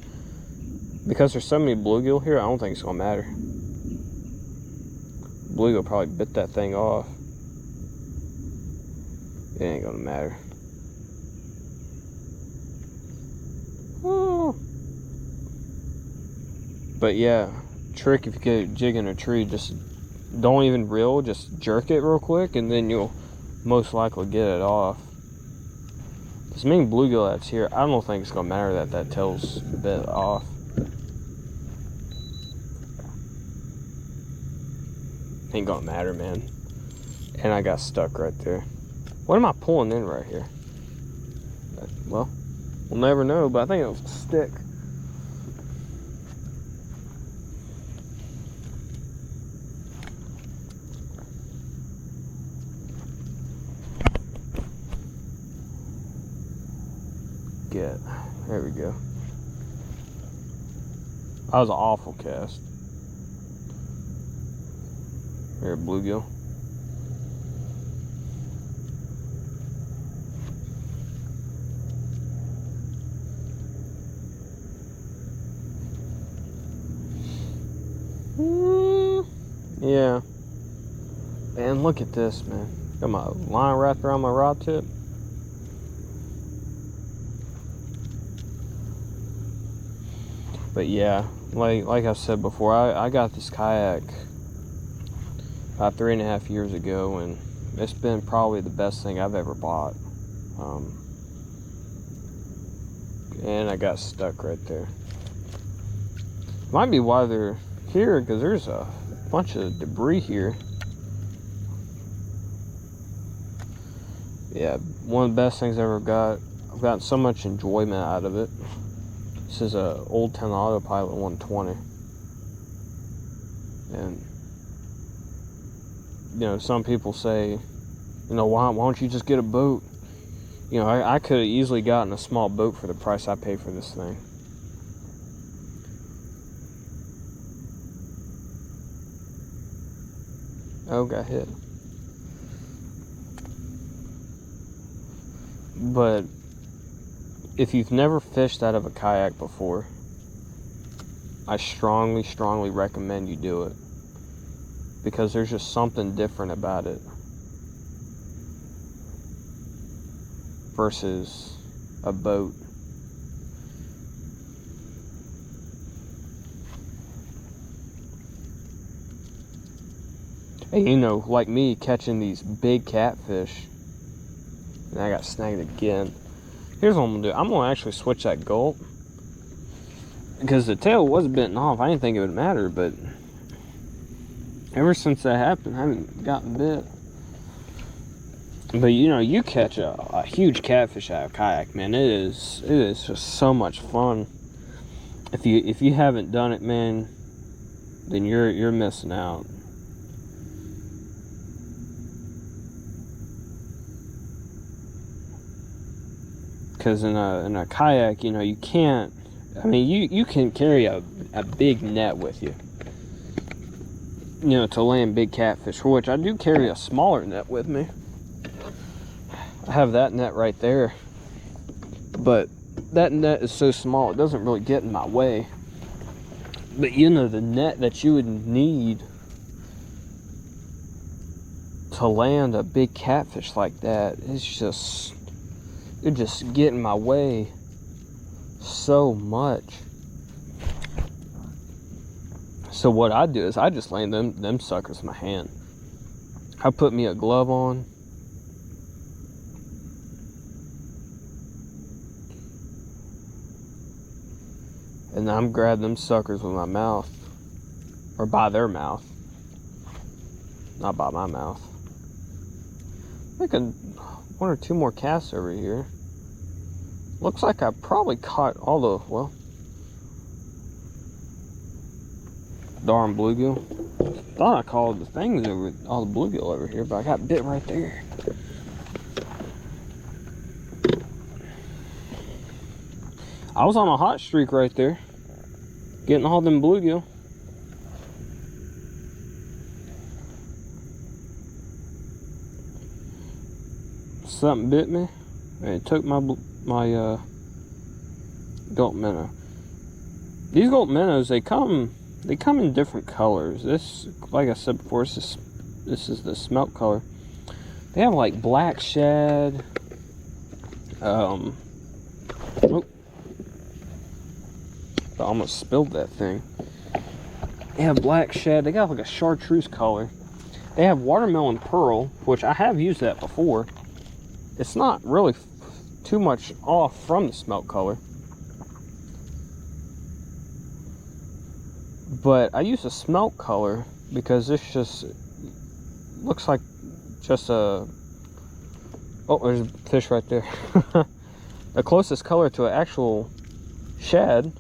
Because there's so many bluegill here, I don't think it's gonna matter. Bluegill probably bit that thing off. It ain't gonna matter. Oh. But yeah, trick, if you get a jig in a tree, just don't even reel, just jerk it real quick, and then you'll most likely get it off. This main bluegill that's here, I don't think it's gonna matter that that tail's bit off. Ain't gonna matter, man. And I got stuck right there. What am I pulling in right here? Well, we'll never know, but I think it was a stick. There we go. That was an awful cast. Here, bluegill. Yeah. Man, look at this, man. Got my line wrapped around my rod tip. But yeah, like I said before, I got this kayak about 3.5 years ago, and it's been probably the best thing I've ever bought. And I got stuck right there. Might be why they're here, because there's a bunch of debris here. Yeah, one of the best things I ever got. I've gotten so much enjoyment out of it. This is a old 10 Autopilot 120, and you know, some people say, you know, why don't you just get a boat? You know, I could have easily gotten a small boat for the price I paid for this thing. Oh, got hit. But if you've never fished out of a kayak before, I strongly, strongly recommend you do it, because there's just something different about it versus a boat. And you know, like me, catching these big catfish, and I got snagged again. Here's what I'm gonna do. I'm gonna actually switch that gulp, because the tail was bitten off. I didn't think it would matter, but ever since that happened, I haven't gotten bit. But you know, you catch a huge catfish out of a kayak, man. It is just so much fun. If you haven't done it, man, then you're missing out. Because in a kayak, you know, you can't. I mean, you can carry a big net with you, you know, to land big catfish. For which I do carry a smaller net with me. I have that net right there, but that net is so small it doesn't really get in my way. But you know, the net that you would need to land a big catfish like that is just, it just get in my way so much. So what I do is I just land them suckers in my hand. I put me a glove on, and I'm grabbing them suckers with my mouth, or by their mouth, not by my mouth. Making 1 or 2 more casts over here. Looks like I probably caught all the, well, darn bluegill. Thought I caught the things over, all the bluegill over here, but I got bit right there. I was on a hot streak right there, getting all them bluegill. Something bit me, and it took my Gulp Minnow. These Gulp Minnows, they come in different colors. This, like I said before, this is the smelt color. They have like black shad. Oh, I almost spilled that thing. They have black shad. They got like a chartreuse color. They have watermelon pearl, which I have used that before. It's not really too much off from the smelt color. But I use a smelt color because this just looks like just a... Oh, there's a fish right there. The closest color to an actual shad.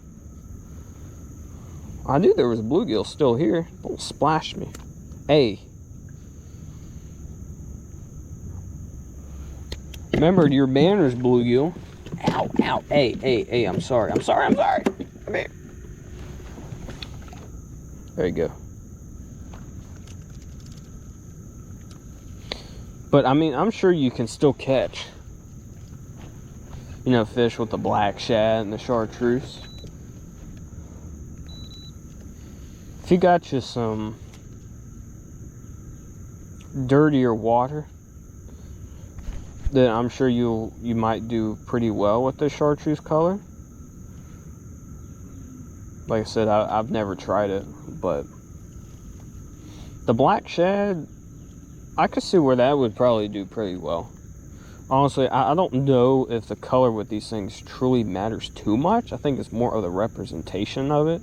I knew there was bluegill still here. Don't splash me. Hey. Remember your manners, bluegill. Ow, ow. Hey, I'm sorry. I'm sorry. Come here. There you go. But I mean, I'm sure you can still catch, you know, fish with the black shad and the chartreuse. If you got you some dirtier water, then I'm sure you might do pretty well with the chartreuse color. Like I said, I've never tried it, but the black shad, I could see where that would probably do pretty well. Honestly, I don't know if the color with these things truly matters too much. I think it's more of the representation of it,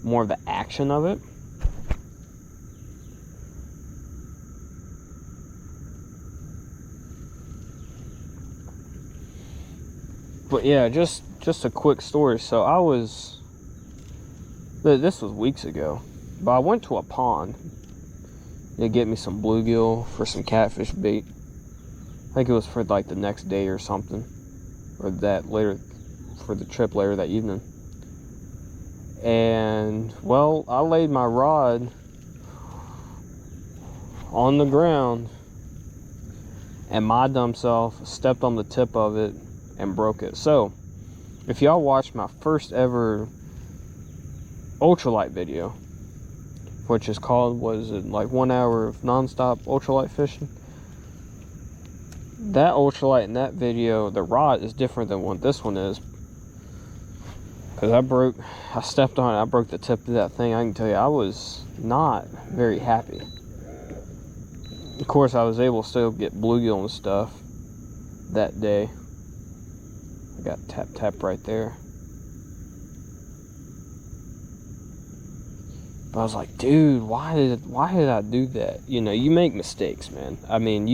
more of the action of it. But yeah, just a quick story. So this was weeks ago, but I went to a pond to get me some bluegill for some catfish bait. I think it was for like the next day or something, or that later, for the trip later that evening. And well, I laid my rod on the ground, and my dumb self stepped on the tip of it and broke it. So if y'all watched my first ever ultralight video, which is called, was it like 1 hour of non-stop ultralight fishing, that ultralight in that video, the rod is different than what this one is, because I stepped on it, I broke the tip of that thing. I can tell you, I was not very happy. Of course, I was able to still get bluegill and stuff that day. I got tap right there. But I was like, dude, why did I do that? You know, you make mistakes, man. I mean,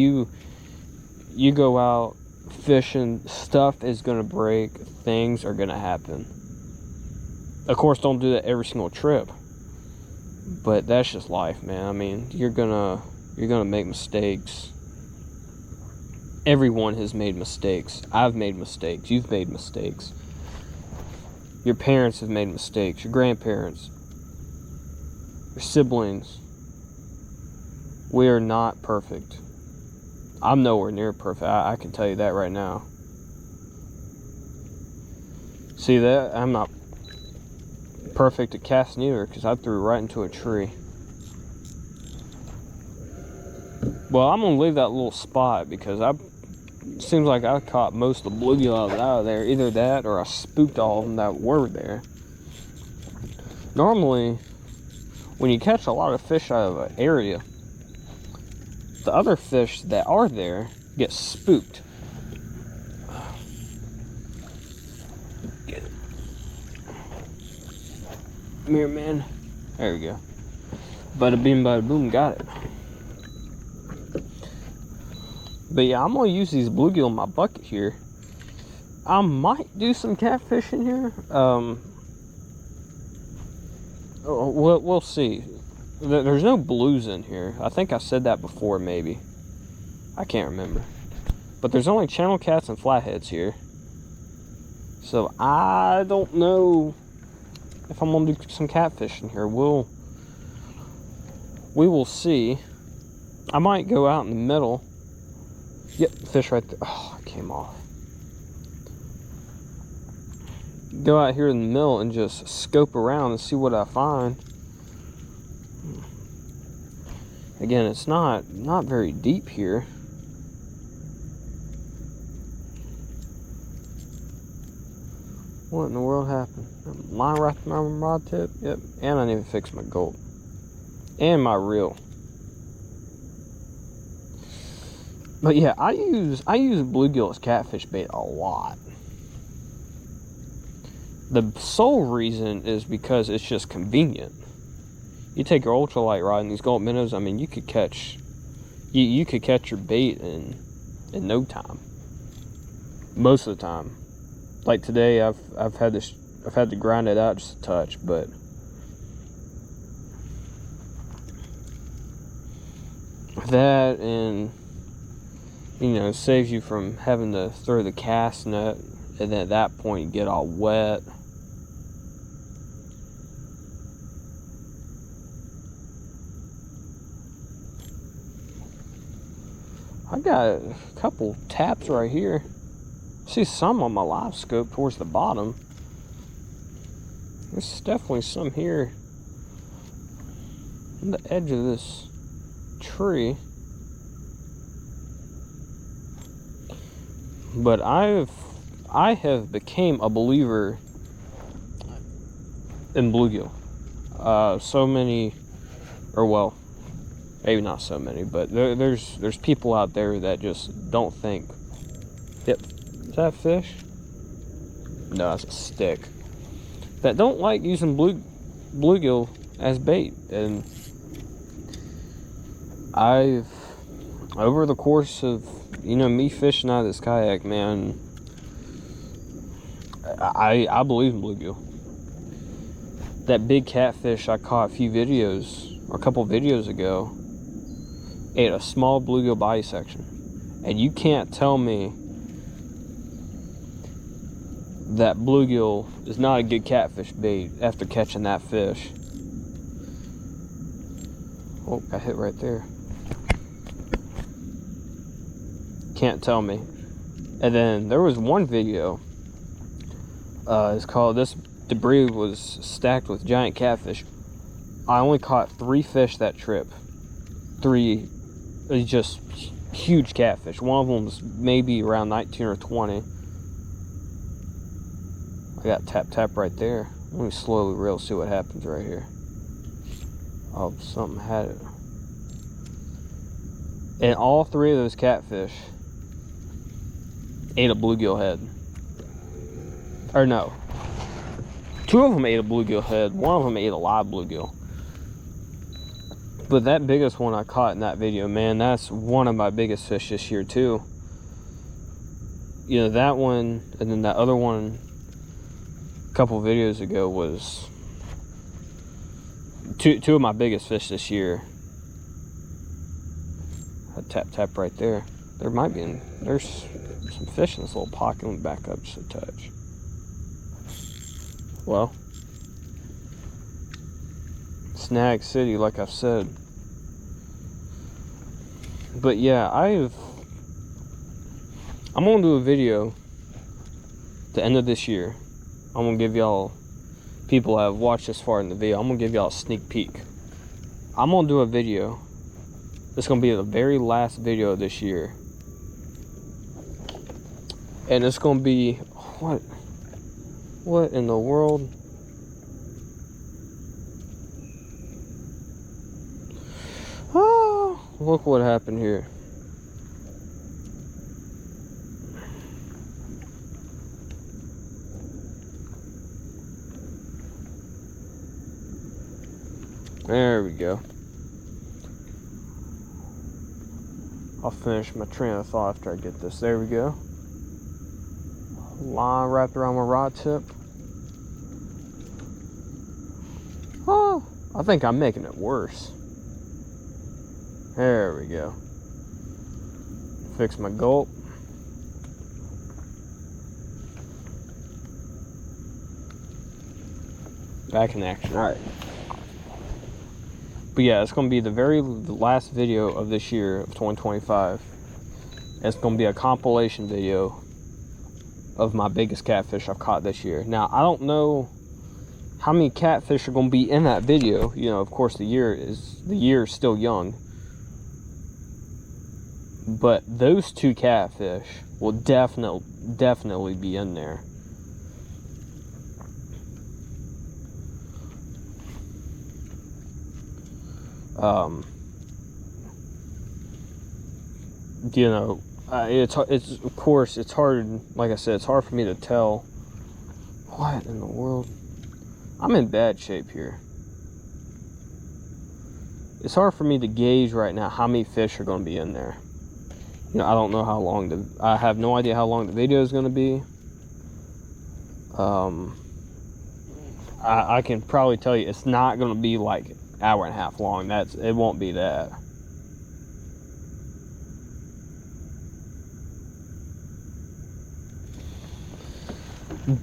you go out fishing, stuff is gonna break, things are gonna happen. Of course, don't do that every single trip, but that's just life, man. I mean, you're gonna make mistakes. Everyone has made mistakes. I've made mistakes. You've made mistakes. Your parents have made mistakes. Your grandparents, your siblings. We are not perfect. I'm nowhere near perfect. I can tell you that right now. See that? I'm not perfect at casting either, because I threw right into a tree. Well, I'm gonna leave that little spot because it seems like I caught most of the bluegill out of there. Either that or I spooked all of them that were there. Normally, when you catch a lot of fish out of an area, the other fish that are there get spooked. Get it. Come here, man. There we go. Bada bing, bada boom, got it. But yeah, I'm gonna use these bluegill in my bucket here. I might do some catfish in here. We'll see. There's no blues in here. I think I said that before, maybe. I can't remember. But there's only channel cats and flatheads here. So I don't know if I'm gonna do some catfish in here. We will see. I might go out in the middle. Yep, fish right there. Oh, it came off. Go out here in the middle and just scope around and see what I find. Again, it's not very deep here. What in the world happened? Line right to my rod tip? Yep, and I need to fix my gulp. And my reel. But yeah, I use bluegill as catfish bait a lot. The sole reason is because it's just convenient. You take your ultralight rod and these Gulp Minnows, I mean, you could catch your bait in no time. Most of the time. Like today, I've had to grind it out just a touch, but that, and you know, saves you from having to throw the cast net, and then at that point you get all wet. I got a couple taps right here. See some on my live scope towards the bottom. There's definitely some here on the edge of this tree. But I have became a believer in bluegill. So many, or well, maybe not so many, but there's people out there that just don't think. Yep, is that a fish? No, that's a stick. That don't like using bluegill as bait, and I've, over the course of, you know, me fishing out of this kayak, man, I believe in bluegill. That big catfish I caught a couple videos ago, ate a small bluegill body section, and you can't tell me that bluegill is not a good catfish bait after catching that fish. Oh, got hit right there. Can't tell me. And then there was one video, it's called "This Debris Was Stacked with Giant Catfish." I only caught 3 fish that trip. 3 just huge catfish. One of them was maybe around 19 or 20. I got tap right there. Let me slowly reel, see what happens right here. Oh, something had it. And all 3 of those catfish ate a bluegill head. Or no. 2 of them ate a bluegill head. 1 of them ate a live bluegill. But that biggest one I caught in that video, man, that's one of my biggest fish this year too. you know, that one, and then that other one a couple videos ago was two of my biggest fish this year. A tap right there. There's some fish in this little pocket. Let me back up just a touch. Well, Snag City, like I've said. But yeah, I'm gonna do a video at the end of this year. I'm gonna give y'all, people that have watched this far in the video, I'm gonna give y'all a sneak peek. I'm gonna do a video. It's gonna be the very last video of this year. And it's gonna be, what in the world? Oh, look what happened here. There we go. I'll finish my train of thought after I get this. There we go. Line wrapped around my rod tip. Oh, I think I'm making it worse. There we go. Fix my gulp. Back in action. All right. But yeah, it's going to be the very last video of this year of 2025. It's going to be a compilation video of my biggest catfish I've caught this year. Now, I don't know how many catfish are going to be in that video. You know, of course, the year is still young. But those two catfish will definitely be in there. You know, it's of course it's hard. Like I said, it's hard for me to tell. What in the world? I'm in bad shape here. It's hard for me to gauge right now how many fish are going to be in there. You know, I don't know how long I have no idea how long the video is going to be. I can probably tell you it's not going to be like an hour and a half long. It won't be that.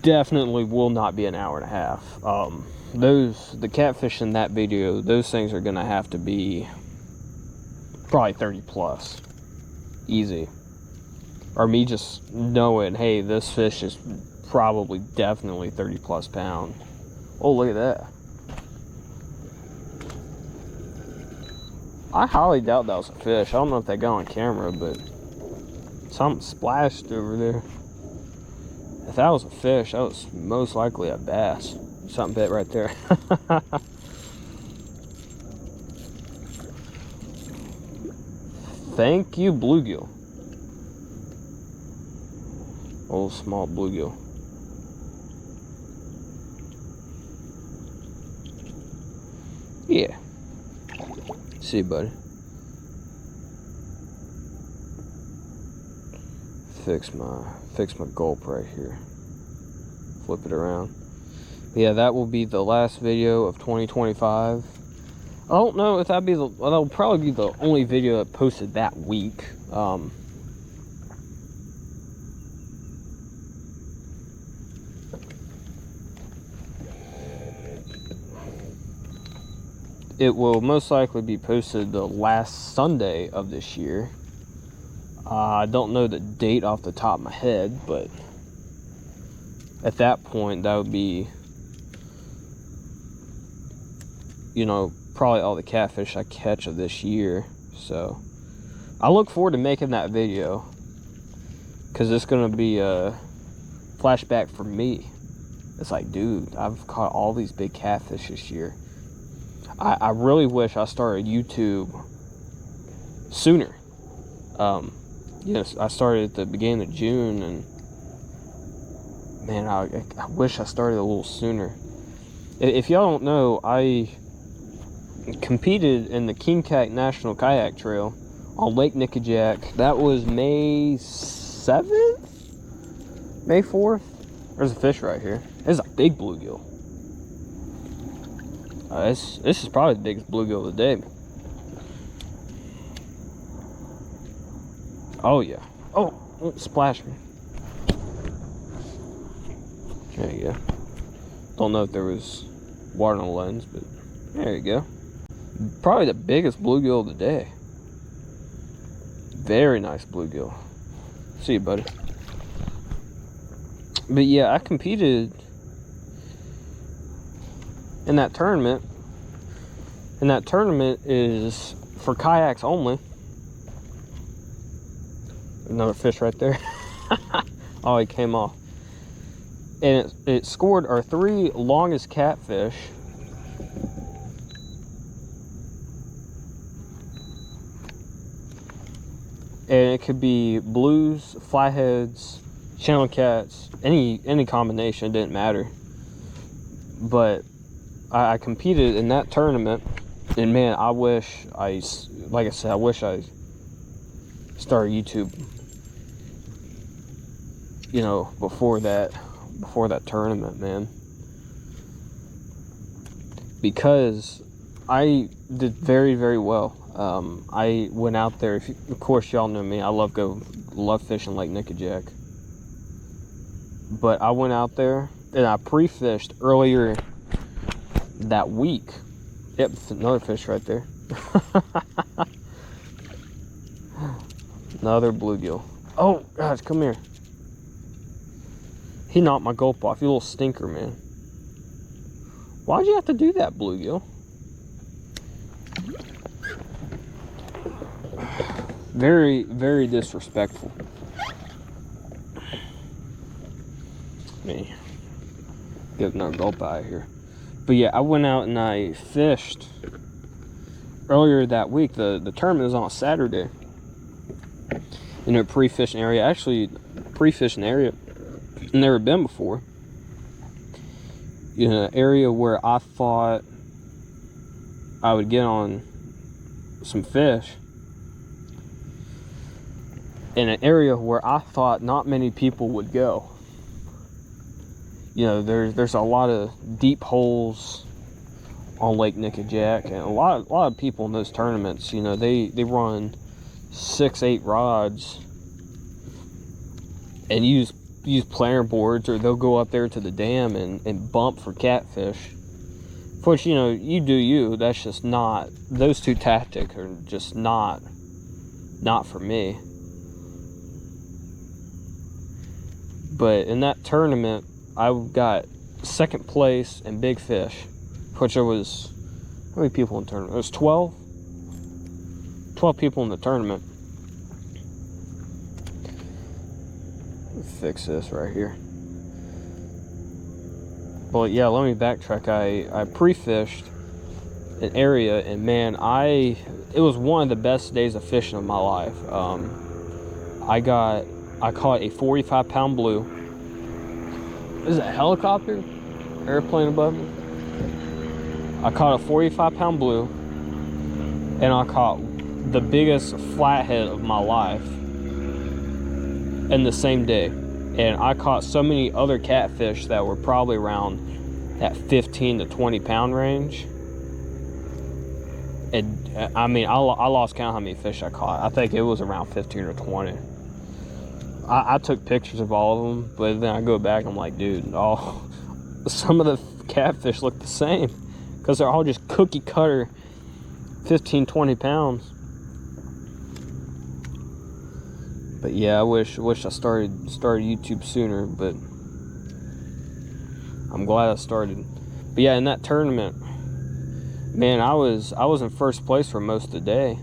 Definitely will not be an hour and a half. The catfish in that video, those things are gonna have to be probably 30 plus, easy. Or me just knowing, hey, this fish is probably definitely 30 plus pound. Oh, look at that. I highly doubt that was a fish. I don't know if that got on camera, but something splashed over there. If that was a fish, that was most likely a bass. Something bit right there. Thank you, bluegill. Old small bluegill. Yeah. See you, buddy. Fix my gulp right here. Flip it around. Yeah, that will be the last video of 2025. I don't know if that'll probably be the only video that posted that week. It will most likely be posted the last Sunday of this year. I don't know the date off the top of my head, but at that point, that would be, you know, probably all the catfish I catch of this year. So I look forward to making that video, because it's going to be a flashback for me. It's like, dude, I've caught all these big catfish this year. I really wish I started YouTube sooner. Yes, I started at the beginning of June, and man, I wish I started a little sooner. If y'all don't know, I competed in the King Cat National Kayak Trail on Lake Nickajack. That was May 7th? May 4th. There's a fish right here. This is a big bluegill. This is probably the biggest bluegill of the day. Oh yeah. Oh, it splashed me. There you go. Don't know if there was water on the lens, but there you go. Probably the biggest bluegill of the day. Very nice bluegill. See you, buddy. But yeah, I competed in that tournament. And that tournament is for kayaks only. Another fish right there. Oh, he came off. And it scored our 3 longest catfish. And it could be blues, flatheads, channel cats, any combination, it didn't matter. But I competed in that tournament, and man, I wish I started YouTube, you know, before that tournament, man, because I did very, very well. I went out there. Of course, y'all know me. I love fishing Lake Nickajack. But I went out there and I pre-fished earlier that week. Yep, another fish right there. Another bluegill. Oh gosh, come here. He knocked my gulp off. You little stinker, man. Why'd you have to do that, bluegill? Very, very disrespectful. Me. Get another gulp out of here. But yeah, I went out and I fished earlier that week. The tournament was on a Saturday. In a pre-fishing area. Actually, pre-fishing area I've never been before. In an area where I thought I would get on some fish. In an area where I thought not many people would go. You know, there's a lot of deep holes on Lake Nickajack, and a lot of people in those tournaments, you know, they run 6-8 rods and use planer boards, or they'll go up there to the dam and bump for catfish. Which, you know, you do you. That's just not, those two tactics are just not for me. But in that tournament, I got 2nd place in big fish, which there was, how many people in the tournament? It was 12 people in the tournament. Let me fix this right here. Well, yeah, let me backtrack. I pre-fished an area, and man, it was one of the best days of fishing of my life. I caught a 45-pound blue. Is it a helicopter? Airplane above me? I caught a 45-pound blue, and I caught the biggest flathead of my life in the same day. And I caught so many other catfish that were probably around that 15 to 20 pound range. And I mean, I lost count how many fish I caught. I think it was around 15 or 20. I took pictures of all of them, but then I go back and I'm like, dude, some of the catfish look the same because they're all just cookie cutter 15, 20 pounds. But yeah, I wish I started YouTube sooner, but I'm glad I started. But yeah, in that tournament, man, I was in first place for most of the day.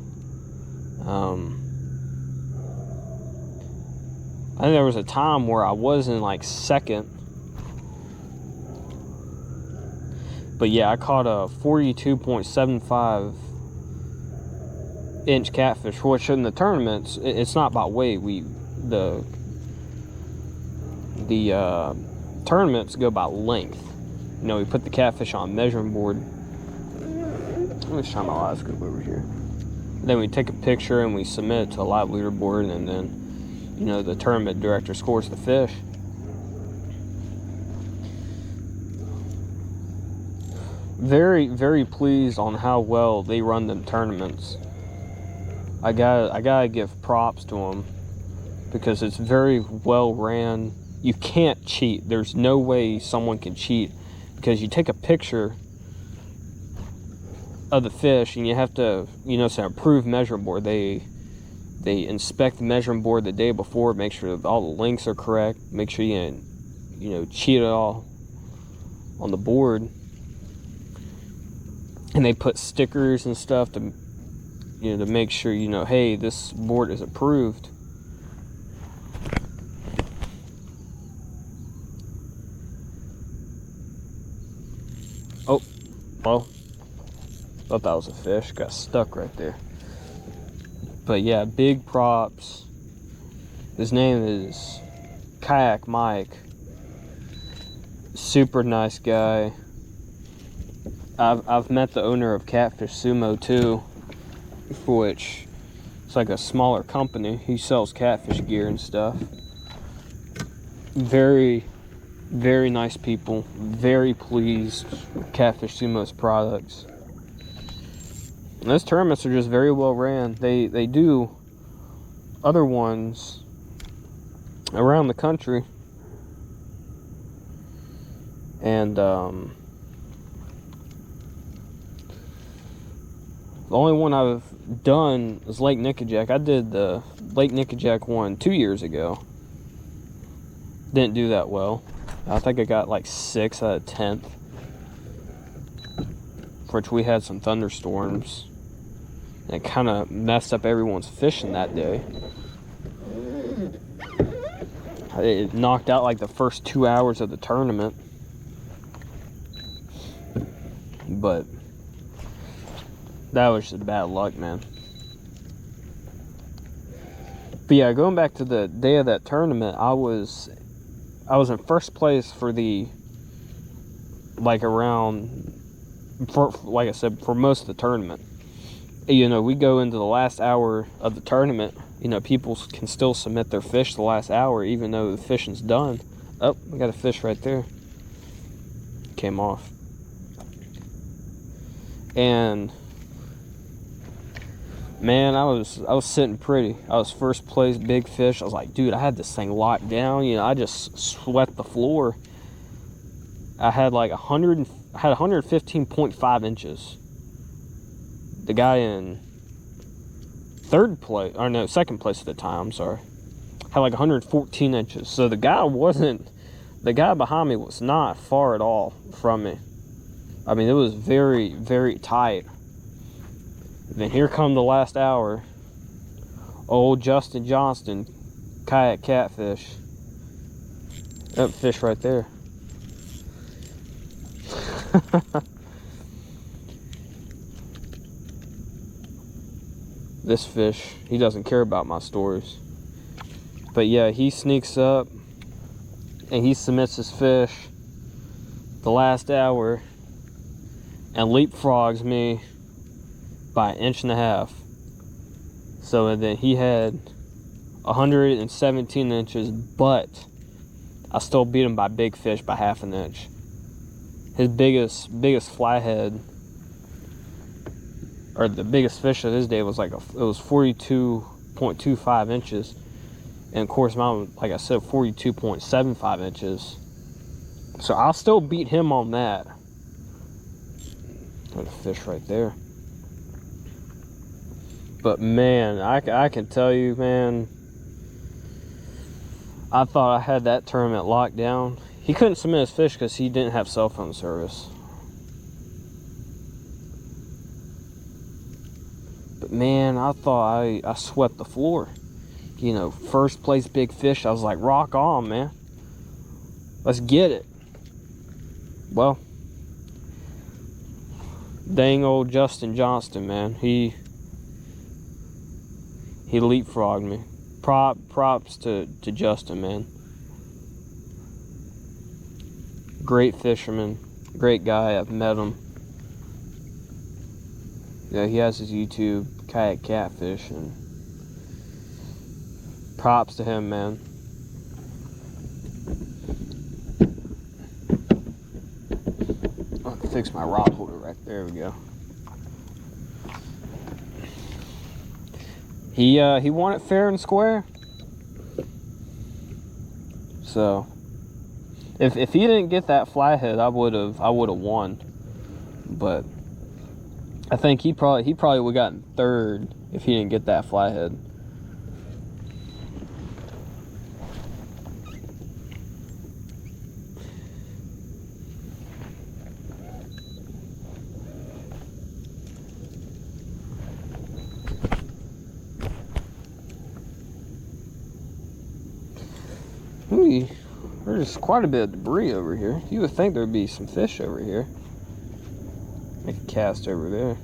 I think there was a time where I was in like 2nd. But yeah, I caught a 42.75 inch catfish, which in the tournaments, it's not by weight. The tournaments go by length. You know, we put the catfish on a measuring board. Let me try my live scope over here. Then we take a picture and we submit it to a live leaderboard, and then, you know, the tournament director scores the fish. very, very pleased on how well they run them tournaments. I gotta give props to them because it's very well ran. You can't cheat. There's no way someone can cheat because you take a picture of the fish and you have to, it's an approved measuring board. They inspect the measuring board the day before, make sure that all the links are correct, make sure you didn't, cheat at all on the board. And they put stickers and stuff to, to make sure, hey, this board is approved. Oh, well, thought that was a fish, got stuck right there. But yeah, big props. His name is Kayak Mike. Super nice guy. I've met the owner of Catfish Sumo too, for which it's like a smaller company. He sells catfish gear and stuff. Very, very nice people. Very pleased with Catfish Sumo's products. And those tournaments are just very well ran. They do other ones around the country. And the only one I've done is Lake Nickajack. I did the Lake Nickajack one 2 years ago. Didn't do that well. I think I got like 6 out of 10th. For which we had some thunderstorms. And it kind of messed up everyone's fishing that day. It knocked out like the first 2 hours of the tournament. But that was just bad luck, man. But yeah, going back to the day of that tournament, I was in first place for the, like I said, for most of the tournament. We go into the last hour of the tournament, people can still submit their fish the last hour, even though the fishing's done. Oh, we got a fish right there. Came off. And man, I was sitting pretty. I was first place, big fish. I was like, dude, I had this thing locked down. I just swept the floor. I had like 115.5 inches. The guy in second place at the time, I'm sorry, had like 114 inches. So the guy behind me was not far at all from me. I mean, it was very, very tight. Then here come the last hour. Old Justin Johnston, kayak catfish. Oh, fish right there. This fish, he doesn't care about my stories. But yeah, he sneaks up and he submits his fish the last hour and leapfrogs me by 1.5 inches. So then he had 117 inches, but I still beat him by big fish by 1/2 inch. His biggest flathead, or the biggest fish of his day, was it was 42.25 inches, and of course mine, like I said, 42.75 inches. So I'll still beat him on that. There's a fish right there. But man, I can tell you, man, I thought I had that tournament locked down. He couldn't submit his fish because he didn't have cell phone service. But man, I thought I swept the floor. First place big fish. I was like, rock on, man. Let's get it. Well, dang old Justin Johnston, man. He leapfrogged me. Props to Justin, man. Great fisherman. Great guy. I've met him. Yeah, he has his YouTube, Kayak Catfish, and props to him, man. fix my rod holder right there. We go. He won it fair and square. So if he didn't get that flathead, I would have won. But I think he probably would have gotten third if he didn't get that flathead. Ooh, there's quite a bit of debris over here. You would think there'd be some fish over here. Make a cast over there.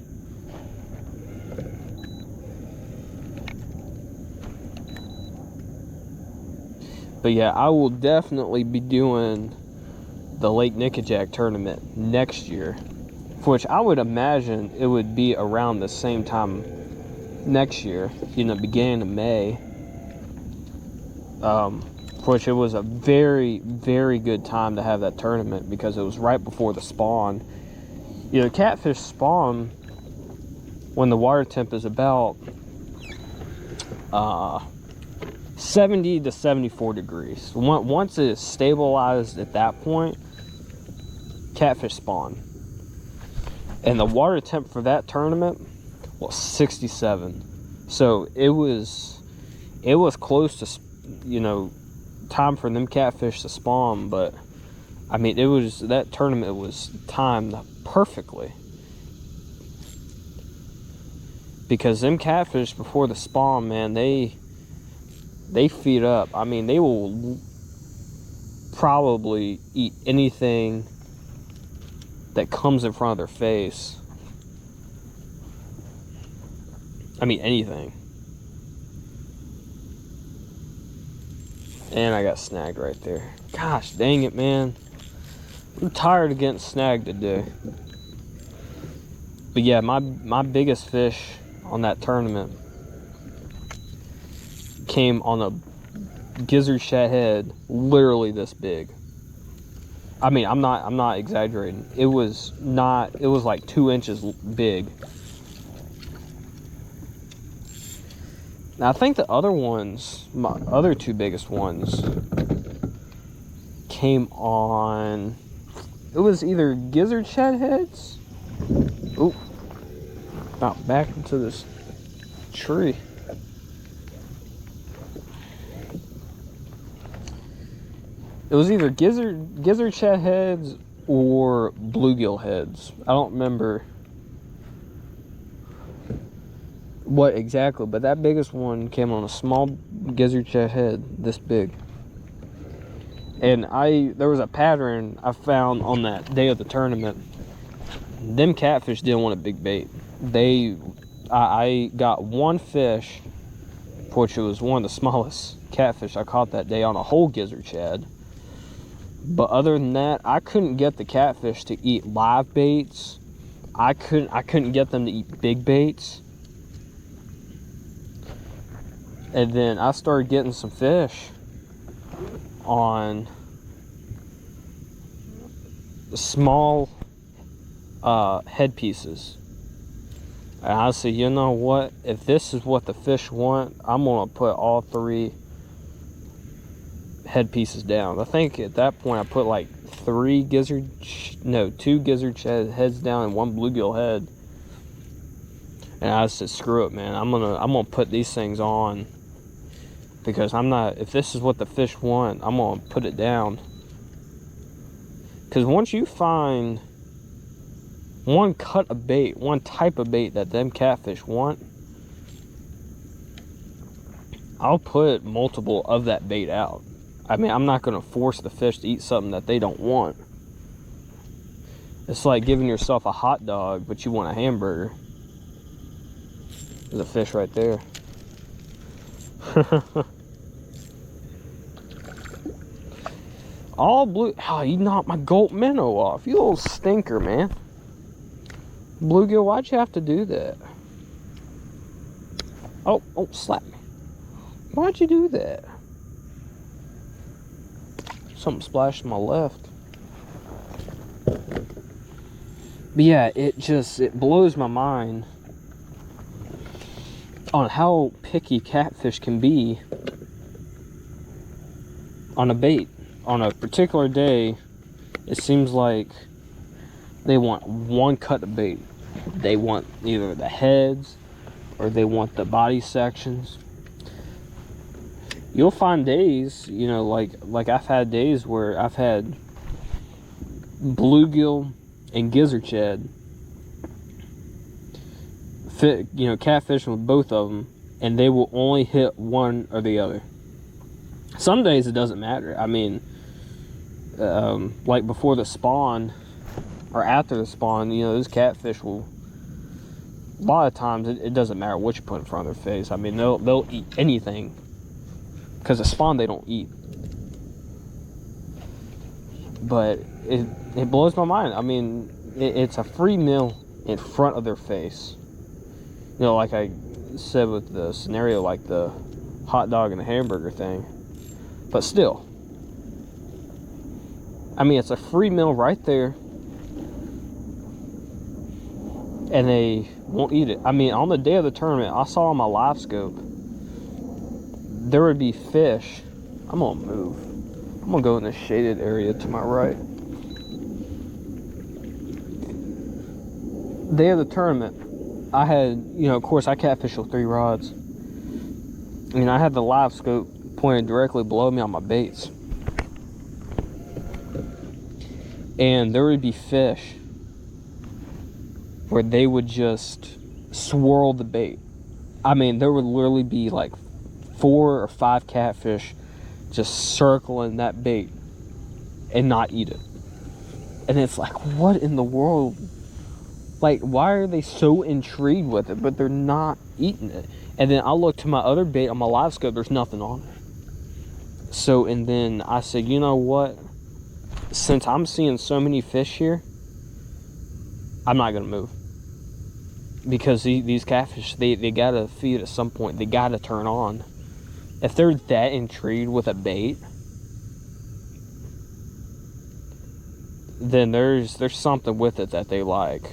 But yeah, I will definitely be doing the Lake Nickajack tournament next year, which I would imagine it would be around the same time next year, you know, beginning of May. Which it was a very, very good time to have that tournament because it was right before the spawn. You know, catfish spawn when the water temp is about 70 to 74 degrees. Once it is stabilized at that point, catfish spawn. And the water temp for that tournament was 67. So it was close to, you know, time for them catfish to spawn. But I mean, that tournament was timed perfectly, because them catfish before the spawn, man, they feed up. I mean, they will probably eat anything that comes in front of their face. I mean, anything. And I got snagged right there. Gosh dang it, man. I'm tired of getting snagged today. But yeah, my biggest fish on that tournament came on a gizzard shad head, literally this big. I mean, I'm not exaggerating. It was like 2 inches big. Now I think the other ones, my other two biggest ones, came on, it was either gizzard shad heads. Oop, about back into this tree. It was either gizzard shad heads or bluegill heads. I don't remember what exactly, but that biggest one came on a small gizzard shad head this big. And there was a pattern I found on that day of the tournament. Them catfish didn't want a big bait. I got one fish, which was one of the smallest catfish I caught that day on a whole gizzard shad. But other than that, I couldn't get the catfish to eat live baits. I couldn't get them to eat big baits. And then I started getting some fish on small head pieces. And I said, you know what? If this is what the fish want, I'm gonna put all 3 head pieces down. I think at that point I put like 2 gizzard shad heads down and 1 bluegill head. And I said, screw it, man. I'm gonna put these things on, because if this is what the fish want, I'm gonna put it down. Because once you find one cut of bait, one type of bait that them catfish want, I'll put multiple of that bait out. I mean, I'm not gonna force the fish to eat something that they don't want. It's like giving yourself a hot dog, but you want a hamburger. There's a fish right there. All blue. Oh, you knocked my Gulp Minnow off. You little stinker, man. Bluegill, why'd you have to do that? Oh, slap me. Why'd you do that? Something splashed to my left. But yeah, it blows my mind on how picky catfish can be on a bait. On a particular day, it seems like they want one cut of bait. They want either the heads or they want the body sections. You'll find days, you know, like I've had days where I've had bluegill and gizzard shad, you know, catfishing with both of them, and they will only hit one or the other. Some days it doesn't matter. I mean, like before the spawn or after the spawn, you know, those catfish will, a lot of times it doesn't matter what you put in front of their face. I mean, they'll eat anything, because the spawn they don't eat. But it blows my mind. I mean, it's a free meal in front of their face. You know, like I said with the scenario, like the hot dog and the hamburger thing. But still, I mean, it's a free meal right there, and they won't eat it. I mean, on the day of the tournament, I saw on my live scope, there would be fish. I'm gonna move. I'm gonna go in the shaded area to my right. Day of the tournament, I had, you know, of course I catfish with 3 rods. I mean, I had the live scope pointed directly below me on my baits, and there would be fish where they would just swirl the bait. I mean, there would literally be like 4 or 5 catfish just circling that bait and not eat it. And it's like, what in the world? Like, why are they so intrigued with it, but they're not eating it? And then I look to my other bait on my live scope, there's nothing on it. So, and then I said, you know what? Since I'm seeing so many fish here, I'm not gonna move. Because these catfish, they gotta feed at some point. They gotta turn on. If they're that intrigued with a bait, then there's something with it that they like.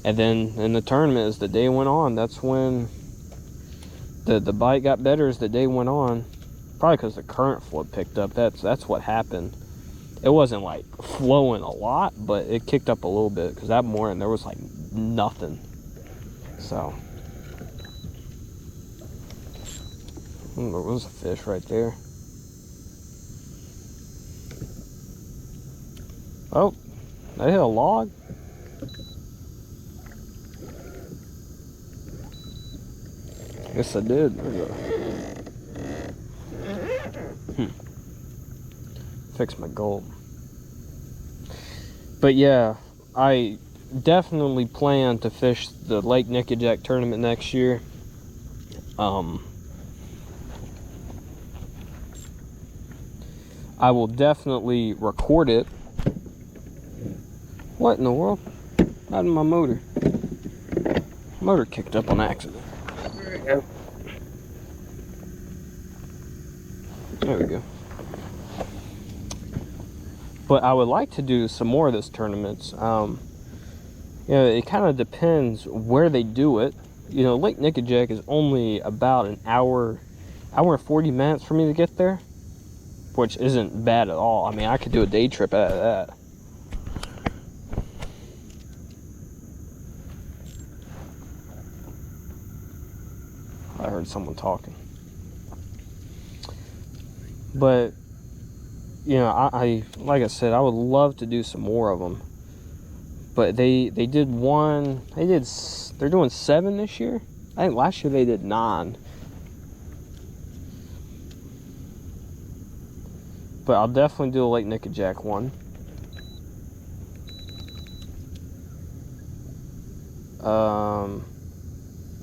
And then in the tournament, as the day went on, that's when the bite got better as the day went on. Probably because the current flow picked up. That's what happened. It wasn't like flowing a lot, but it kicked up a little bit, because that morning there was like nothing. So there was a fish right there. Oh, I hit a log. Guess I did. Fix my gulp. But yeah, I definitely plan to fish the Lake Nickajack tournament next year. I will definitely record it. What in the world? Out of my motor. Motor kicked up on accident. There we go. There we go. But I would like to do some more of those tournaments. You know, it kind of depends where they do it. You know, Lake Nickajack is only about an hour and 40 minutes for me to get there, which isn't bad at all. I mean, I could do a day trip out of that. I heard someone talking. But, you know, I like I said, I would love to do some more of them. But they did one, they're doing 7 this year. I think last year they did 9. But I'll definitely do a Lake Nickajack one.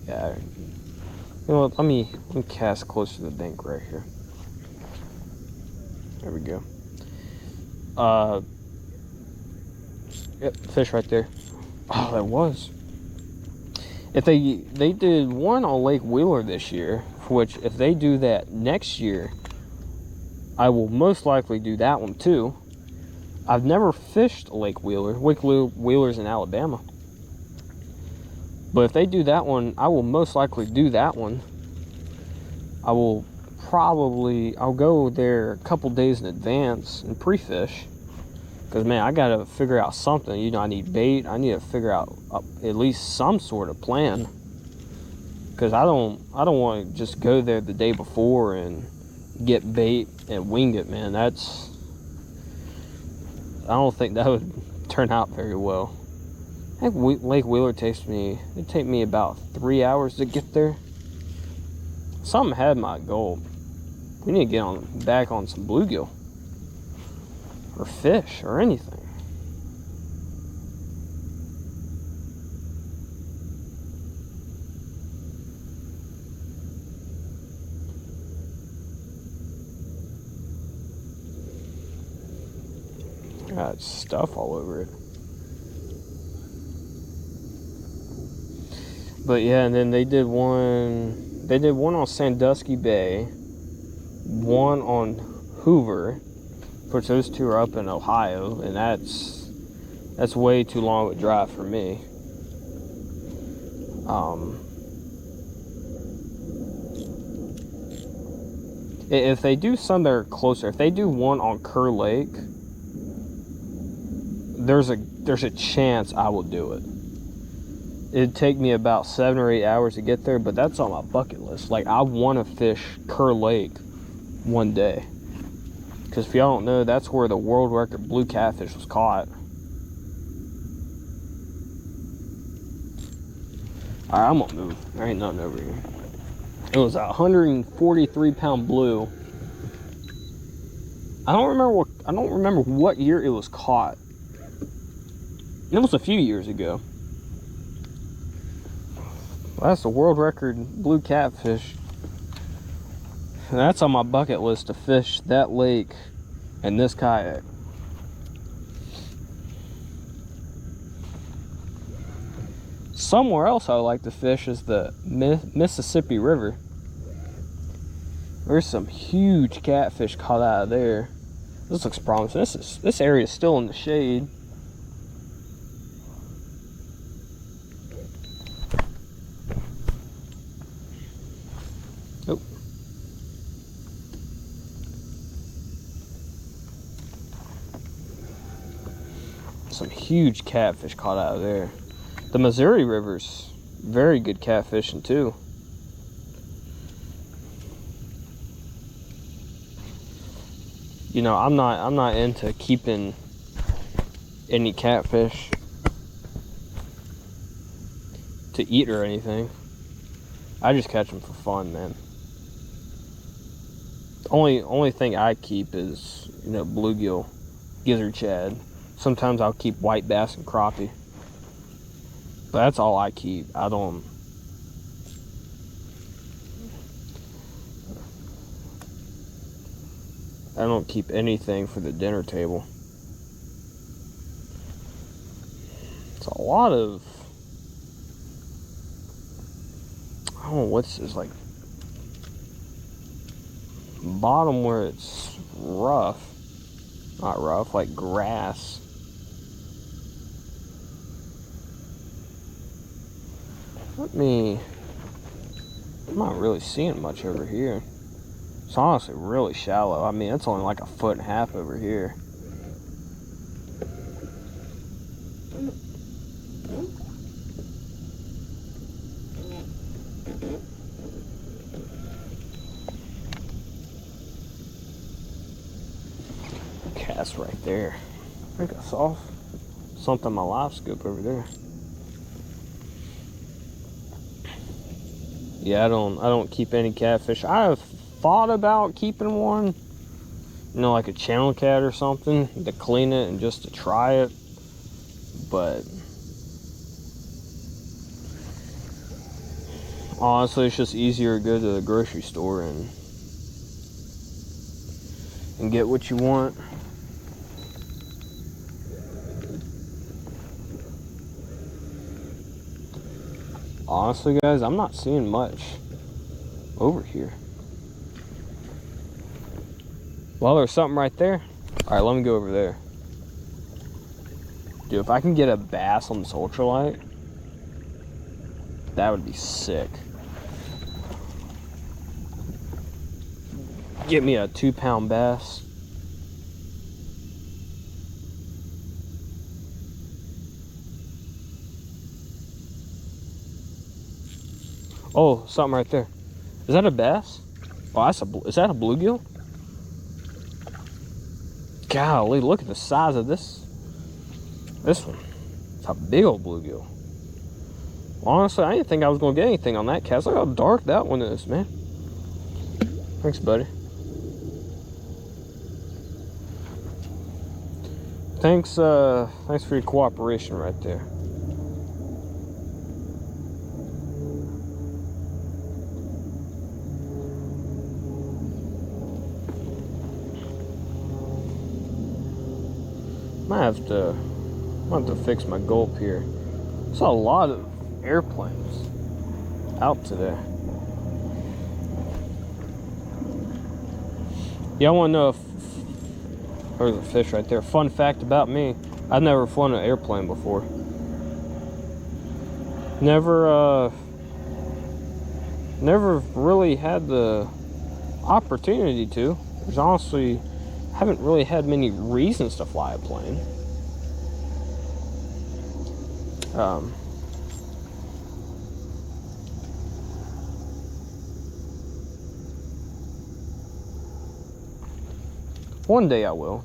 Yeah. You know what, let me cast close to the bank right here. There we go. Yep, fish right there. Oh, that was. If they did one on Lake Wheeler this year, which if they do that next year, I will most likely do that one too. I've never fished Lake Wheeler. Lake Wheeler's in Alabama. But if they do that one, I will most likely do that one. I'll go there a couple days in advance and pre-fish. Because, man, I got to figure out something. You know, I need bait. I need to figure out at least some sort of plan. Because I don't want to just go there the day before and get bait and wing it, man. I don't think that would turn out very well. I think Lake Wheeler it'd take me about 3 hours to get there. Something had my goal. We need to get back on some bluegill. Or fish, or anything. Got stuff all over it. But yeah, and then they did one on Sandusky Bay, one on Hoover, which those two are up in Ohio, and that's way too long of a drive for me. If they do some that are closer, if they do one on Kerr Lake, there's a chance I will do it. It'd take me about 7 or 8 hours to get there, but that's on my bucket list. Like, I want to fish Kerr Lake one day. Because if y'all don't know, that's where the world record blue catfish was caught. Alright, I'm gonna move. There ain't nothing over here. It was a 143 pound blue. I don't remember what year it was caught. It was a few years ago. Well, that's the world record blue catfish. And that's on my bucket list to fish that lake and this kayak. Somewhere else I would like to fish is the Mississippi River. There's some huge catfish caught out of there. This looks promising. This area is still in the shade. Oh. Some huge catfish caught out of there. The Missouri River's very good catfishing too. You know, I'm not into keeping any catfish to eat or anything. I just catch them for fun, man. Only thing I keep is, you know, bluegill, gizzard shad. Sometimes I'll keep white bass and crappie. But that's all I keep. I don't keep anything for the dinner table. It's a lot of, I don't know what's this, like bottom where it's rough. Not rough, like grass. I'm not really seeing much over here. It's honestly really shallow. I mean, it's only like 1.5 feet over here. Cast right there. I think I saw something on my live scoop over there. Yeah, I don't keep any catfish. I have thought about keeping one, you know, like a channel cat or something, to clean it and just to try it. But honestly, it's just easier to go to the grocery store and get what you want. Honestly, guys, I'm not seeing much over here. Well, there's something right there. All right, let me go over there. Dude, if I can get a bass on this ultralight, that would be sick. Get me a 2-pound bass. Oh, something right there. Is that a bass? Oh, is that a bluegill? Golly, look at the size of this one. It's a big old bluegill. Honestly, I didn't think I was gonna get anything on that cast. Look how dark that one is, man. Thanks, buddy. Thanks for your cooperation right there. Might have to fix my gulp here. Saw a lot of airplanes out today. Yeah, I want to know if there's a fish right there. Fun fact about me: I've never flown an airplane before. Never really had the opportunity to. There's honestly haven't really had many reasons to fly a plane. One day I will.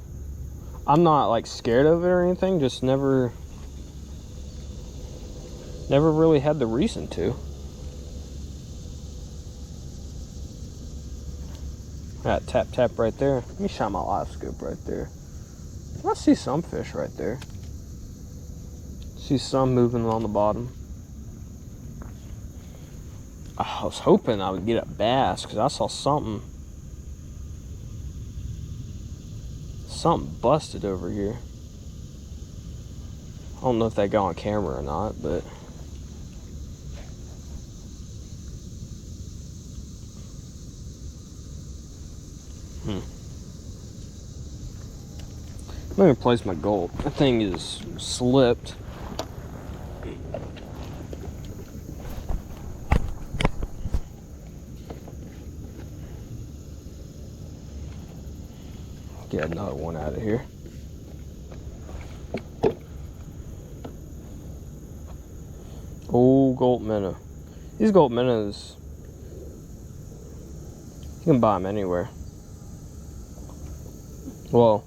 I'm not like scared of it or anything, just never really had the reason to. That tap right there. Let me shine my live scope right there. I see some fish right there. See some moving on the bottom. I was hoping I would get a bass because I saw something busted over here. I don't know if that got on camera or not, but let me place my gulp. That thing is slipped. Get another one out of here. Oh, Gulp Minnow. These Gulp Minnows, you can buy them anywhere. Well,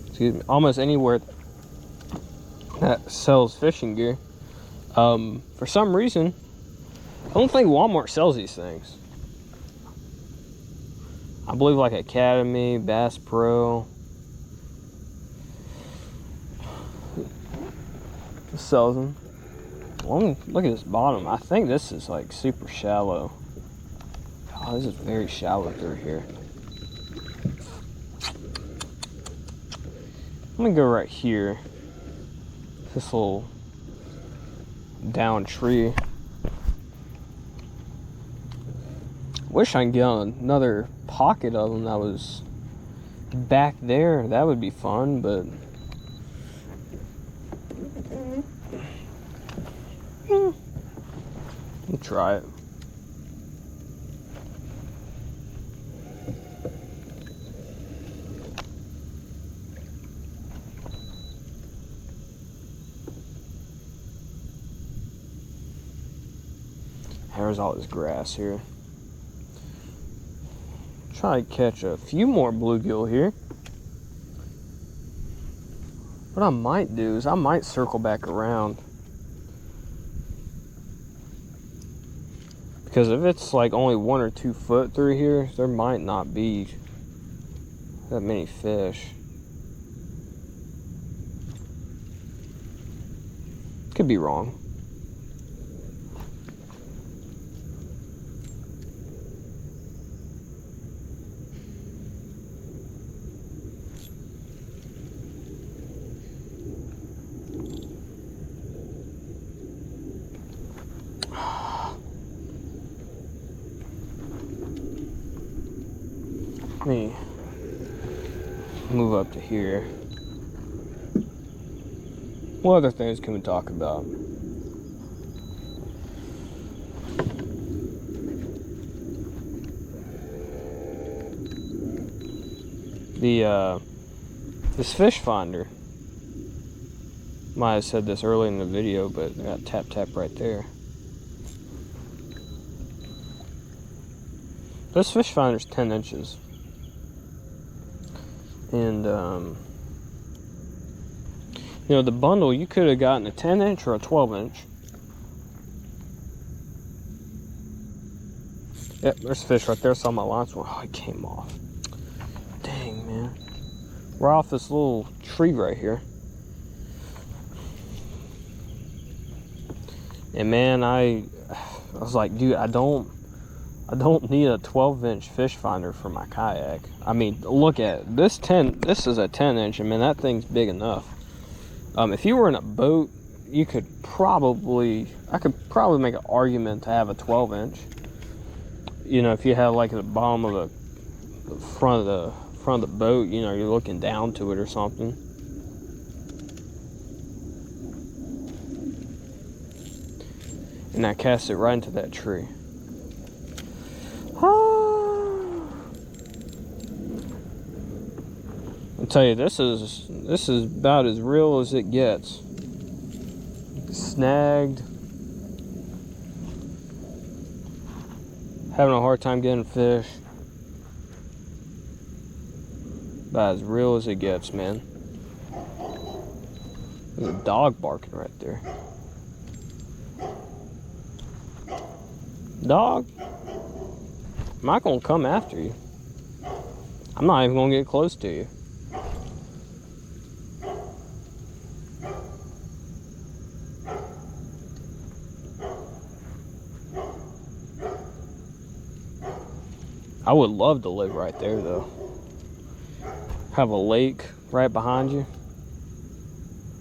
excuse me, almost anywhere that sells fishing gear. For some reason, I don't think Walmart sells these things. I believe like Academy, Bass Pro sells them. Well, look at this bottom. I think this is like super shallow. Oh, this is very shallow through here. I'm gonna go right here. This little down tree. Wish I could get on another pocket of them that was back there. That would be fun, but we'll try it. There's all this grass here. Try to catch a few more bluegill here. What I might do is I might circle back around, because if it's like only 1 or 2 foot through here, there might not be that many fish. Could be wrong. Let me move up to here. What other things can we talk about? This fish finder. Might have said this early in the video, but I got tap right there. This fish finder's 10 inches. And, you know, the bundle, you could have gotten a 10 inch or a 12 inch. Yep, there's a fish right there. I saw my lines. Oh, it came off. Dang, man. We're off this little tree right here. And man, I was like, dude, I don't need a 12-inch fish finder for my kayak. I mean, look at it. This is a 10-inch, and man, that thing's big enough. If you were in a boat, I could probably make an argument to have a 12-inch. You know, if you had like at the bottom of the front of the boat, you know, you're looking down to it or something. And I cast it right into that tree. I'll tell you, this is about as real as it gets. Snagged. Having a hard time getting fish. About as real as it gets, man. There's a dog barking right there. Dog, I'm not gonna come after you. I'm not even gonna get close to you. I would love to live right there though. Have a lake right behind you.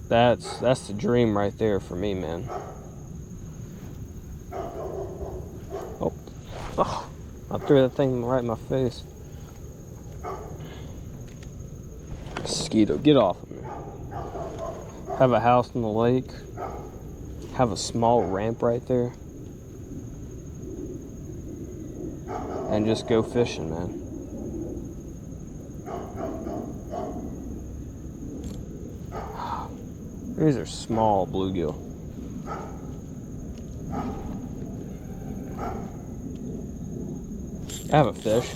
That's the dream right there for me, man. Oh, I threw that thing right in my face. Mosquito, get off of me. Have a house in the lake. Have a small ramp right there. And just go fishing, man. These are small bluegill. I have a fish.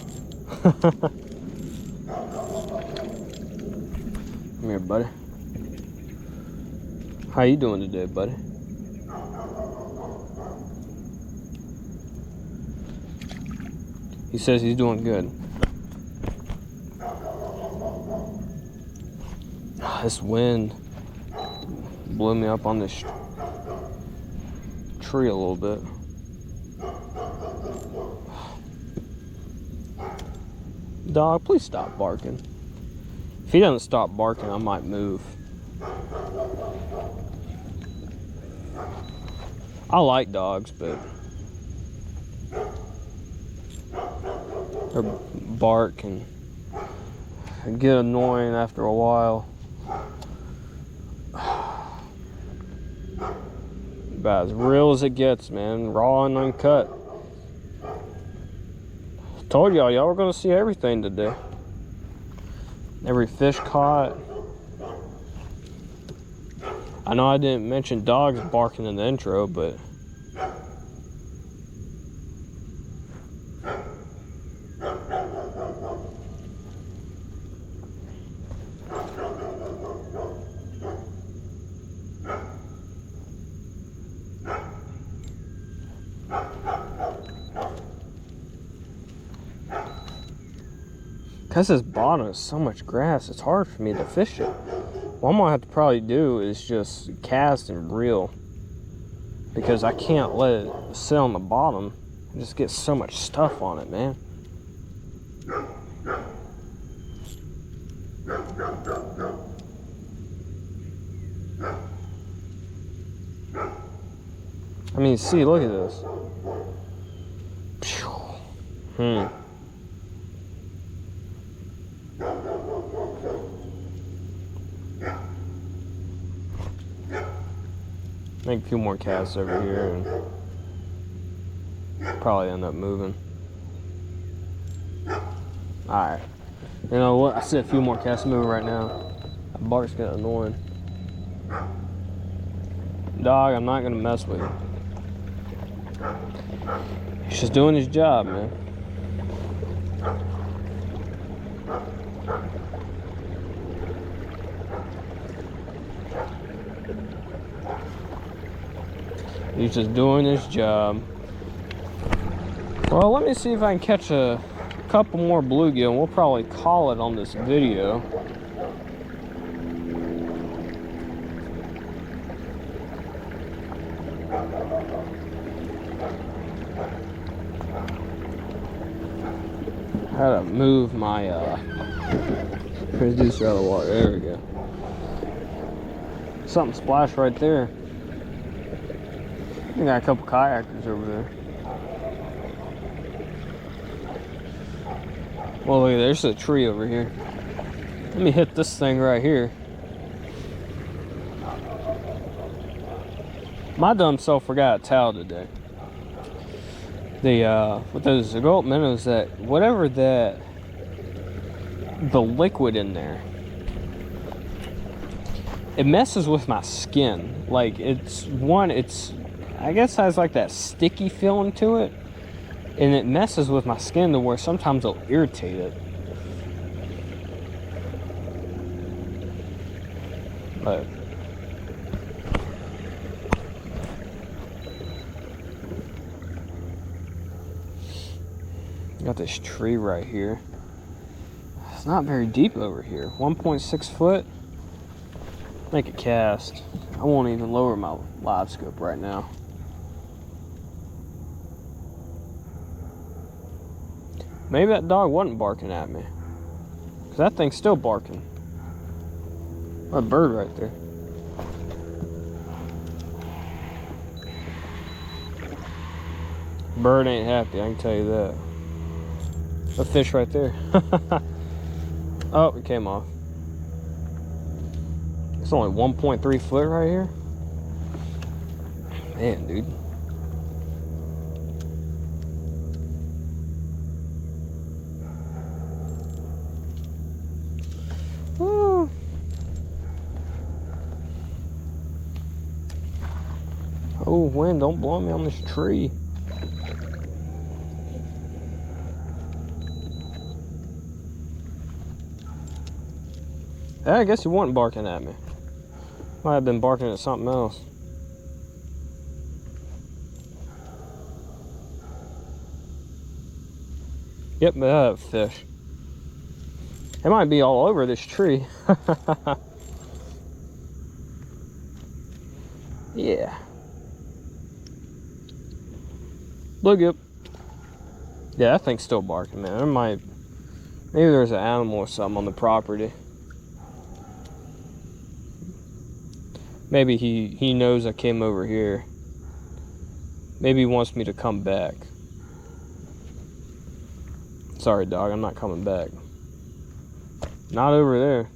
Come here, buddy. How you doing today, buddy? He says he's doing good. This wind blew me up on this tree a little bit. Dog, please stop barking. If he doesn't stop barking, I might move. I like dogs, but they bark and get annoying after a while. About as real as it gets, man. Raw and uncut. Told y'all were gonna see everything today. Every fish caught. I know I didn't mention dogs barking in the intro, but because this bottom is so much grass, it's hard for me to fish it. What I'm gonna have to probably do is just cast and reel, because I can't let it sit on the bottom and just get so much stuff on it, man. I mean, see, look at this. Make a few more casts over here and probably end up moving. Alright. You know what? I see a few more casts moving right now. That bark's getting annoying. Dog, I'm not gonna mess with you. He's just doing his job, man. He's just doing his job. Well, let me see if I can catch a couple more bluegill, and we'll probably call it on this video. I had to move my producer out of the water. There we go. Something splashed right there. I got a couple kayakers over there. Well, look, there's a tree over here. Let me hit this thing right here. My dumb self forgot a towel today. With those Gulp Minnows, that whatever the liquid in there, it messes with my skin. Like it's I guess has like that sticky feeling to it, and it messes with my skin to where sometimes it'll irritate it. But got this tree right here. It's not very deep over here. 1.6 foot. Make a cast. I won't even lower my live scope right now. Maybe that dog wasn't barking at me, because that thing's still barking. What a bird right there. Bird ain't happy, I can tell you that. A fish right there. Oh, it came off. It's only 1.3 foot right here. Man, dude. Woo. Oh, wind, don't blow me on this tree. I guess he wasn't barking at me. Might have been barking at something else. Yep, but I have fish. It might be all over this tree. Yeah. Look up. Yeah, that thing's still barking, man. Maybe there's an animal or something on the property. Maybe he knows I came over here. Maybe he wants me to come back. Sorry, dog, I'm not coming back. Not over there.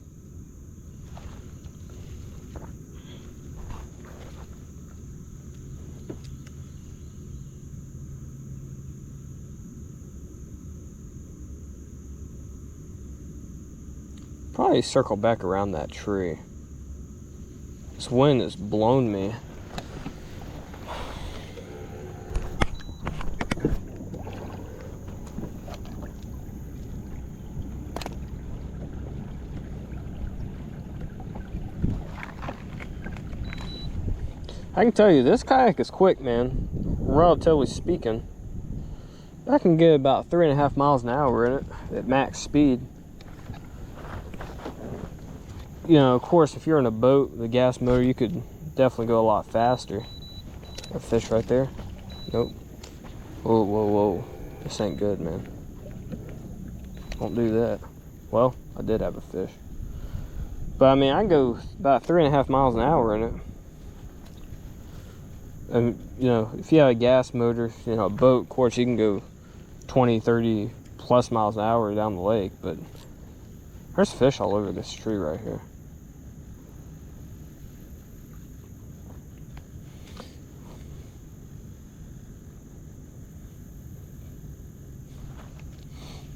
Probably circle back around that tree. This wind has blown me. I can tell you, this kayak is quick, man. Relatively speaking. I can get about 3.5 miles an hour in it at max speed. You know, of course, if you're in a boat, the gas motor, you could definitely go a lot faster. A fish right there. Nope. Whoa, whoa, whoa. This ain't good, man. Don't do that. Well, I did have a fish. But I mean, I can go about 3.5 miles an hour in it. And, you know, if you have a gas motor, you know, a boat, of course, you can go 20, 30 plus miles an hour down the lake. But there's fish all over this tree right here.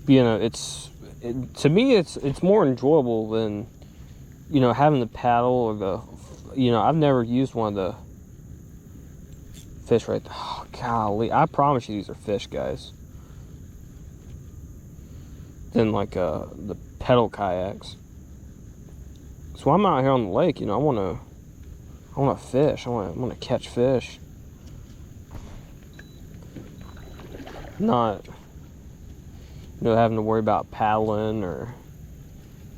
you know, to me, it's more enjoyable than, you know, having the paddle or the, you know, I've never used one of the fish right there. Oh, golly, I promise you these are fish, guys. Than like the pedal kayaks. So I'm out here on the lake, you know, I want to fish. I want to catch fish. Not, you know, having to worry about paddling or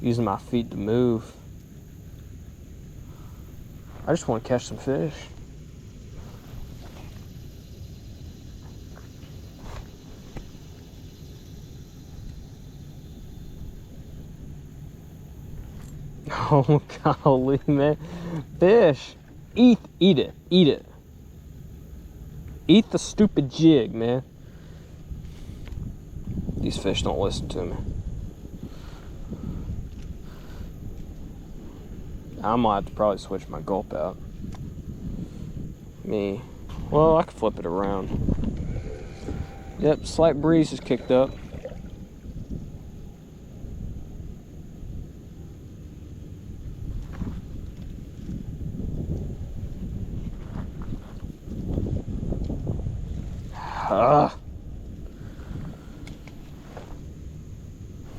using my feet to move. I just want to catch some fish. Oh, golly, man. Fish. Eat it. Eat it. Eat the stupid jig, man. These fish don't listen to me. I might have to probably switch my gulp out. Well, I can flip it around. Yep, slight breeze has kicked up.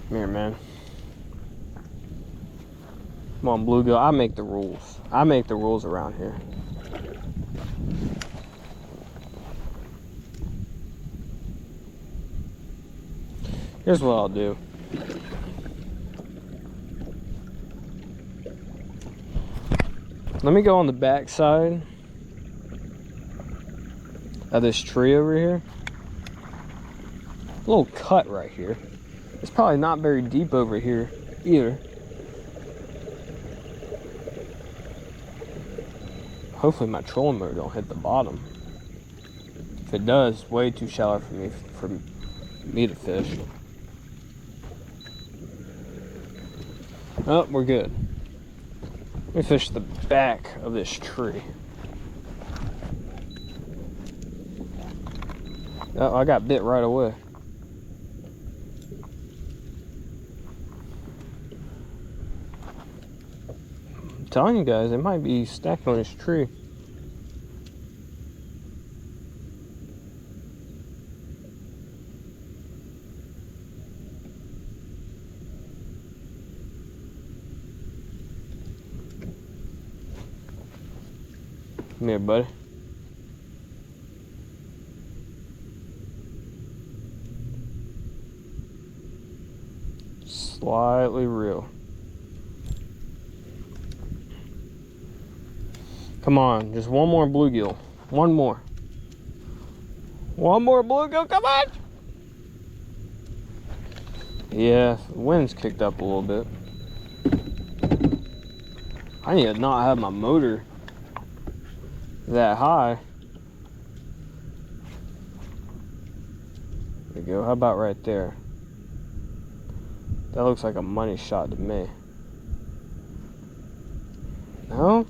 Come here, man. Come on, bluegill. I make the rules. I make the rules around here. Here's what I'll do. Let me go on the back side of this tree over here. A little cut right here. It's probably not very deep over here either. Hopefully my trolling motor don't hit the bottom. If it does, it's way too shallow for me to fish. Oh, we're good. Let me fish the back of this tree. Oh, I got bit right away. I'm telling you guys, it might be stacked on this tree. Come here, buddy. Slightly real. Come on, just one more bluegill. One more. One more bluegill, come on! Yeah, the wind's kicked up a little bit. I need to not have my motor that high. There we go. How about right there? That looks like a money shot to me. No?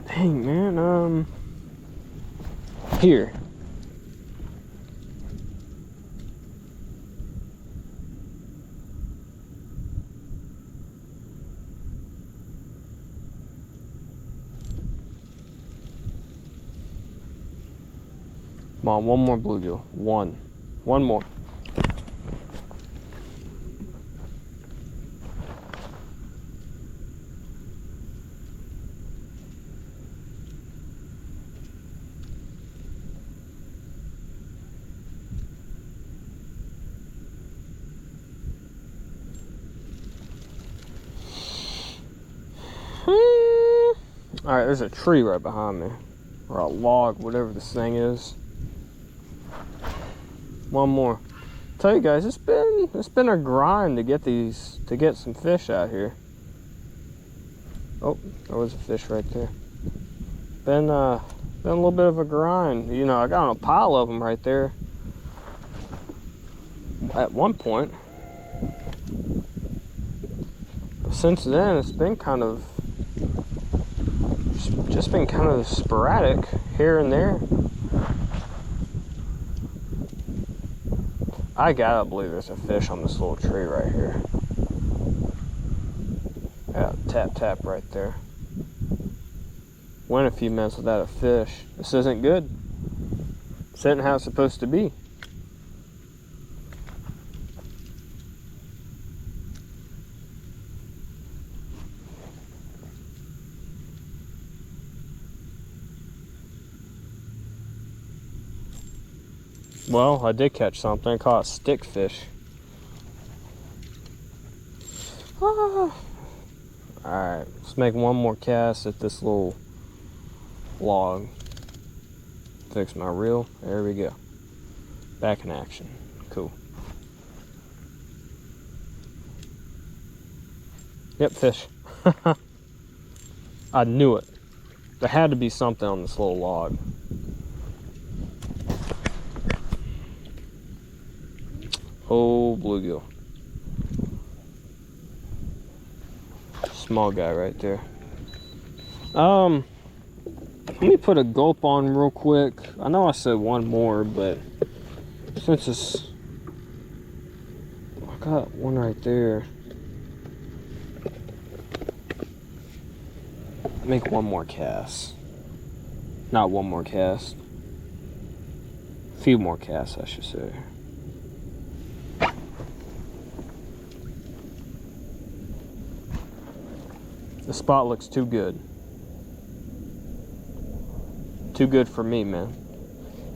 Dang, man. Here. Come on, one more bluegill. One more. Alright, there's a tree right behind me. Or a log, whatever this thing is. One more. Tell you guys, it's been a grind to get some fish out here. Oh, there was a fish right there. Been a little bit of a grind. You know, I got on a pile of them right there at one point. But since then, it's been kind of just been kind of sporadic here and there. I gotta believe there's a fish on this little tree right here. Yeah, tap tap right there. Went a few minutes without a fish. This isn't good. This isn't how it's supposed to be. Well, I did catch something. I caught a stickfish. Ah. Alright, let's make one more cast at this little log. Fix my reel. There we go. Back in action. Cool. Yep, fish. I knew it. There had to be something on this little log. Oh, bluegill. Small guy right there. Let me put a gulp on real quick. I know I said one more, but since it's, I got one right there. Make one more cast. Not one more cast. A few more casts, I should say. The spot looks too good. Too good for me, man.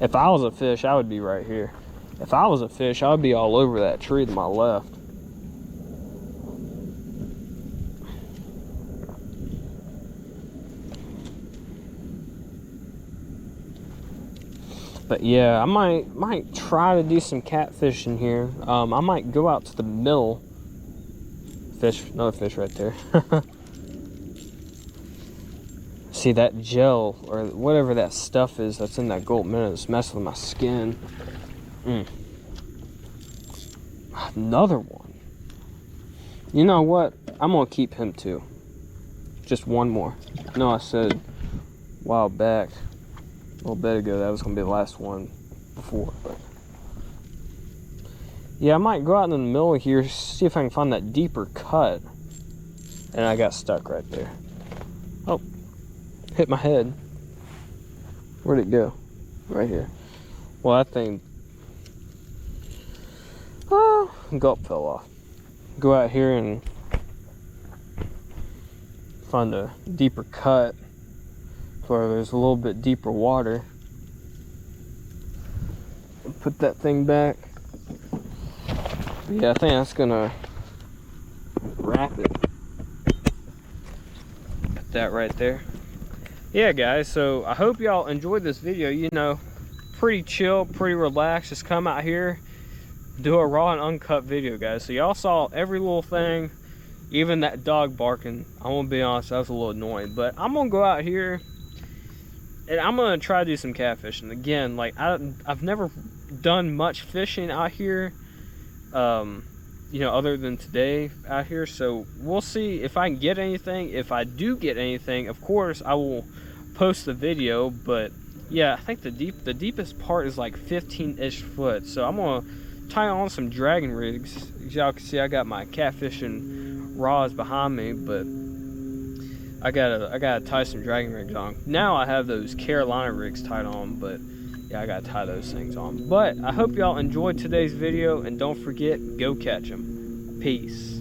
If I was a fish, I would be right here. If I was a fish, I would be all over that tree to my left. But yeah, I might try to do some catfishing here. I might go out to the mill. Fish, another fish right there. See that gel or whatever that stuff is that's in that Gulp Minnows messing with my skin. Another one. You know what? I'm gonna keep him too. Just one more. I know I said a while back, a little bit ago, that was gonna be the last one before. But yeah, I might go out in the middle here, see if I can find that deeper cut. And I got stuck right there. Oh. Hit my head. Where'd it go? Right here. Well, that thing, gulp fell off. Go out here and find a deeper cut where there's a little bit deeper water. Put that thing back. Yeah, I think that's gonna wrap it. Put that right there. Yeah, guys, so I hope y'all enjoyed this video. You know, pretty chill, pretty relaxed. Just come out here, do a raw and uncut video, guys. So y'all saw every little thing, even that dog barking. I'm gonna be honest, that was a little annoying, but I'm gonna go out here and I'm gonna try to do some catfishing again. Like I've never done much fishing out here, you know, other than today out here. So we'll see if I can get anything. If I do get anything, of course I will post the video. But yeah, I think the deepest part is like 15-ish foot. So I'm gonna tie on some dragon rigs. As y'all can see, I got my catfishing rods behind me, but I gotta tie some dragon rigs on. Now I have those Carolina rigs tied on, but yeah, I gotta tie those things on. But I hope y'all enjoyed today's video, and don't forget, go catch them. Peace.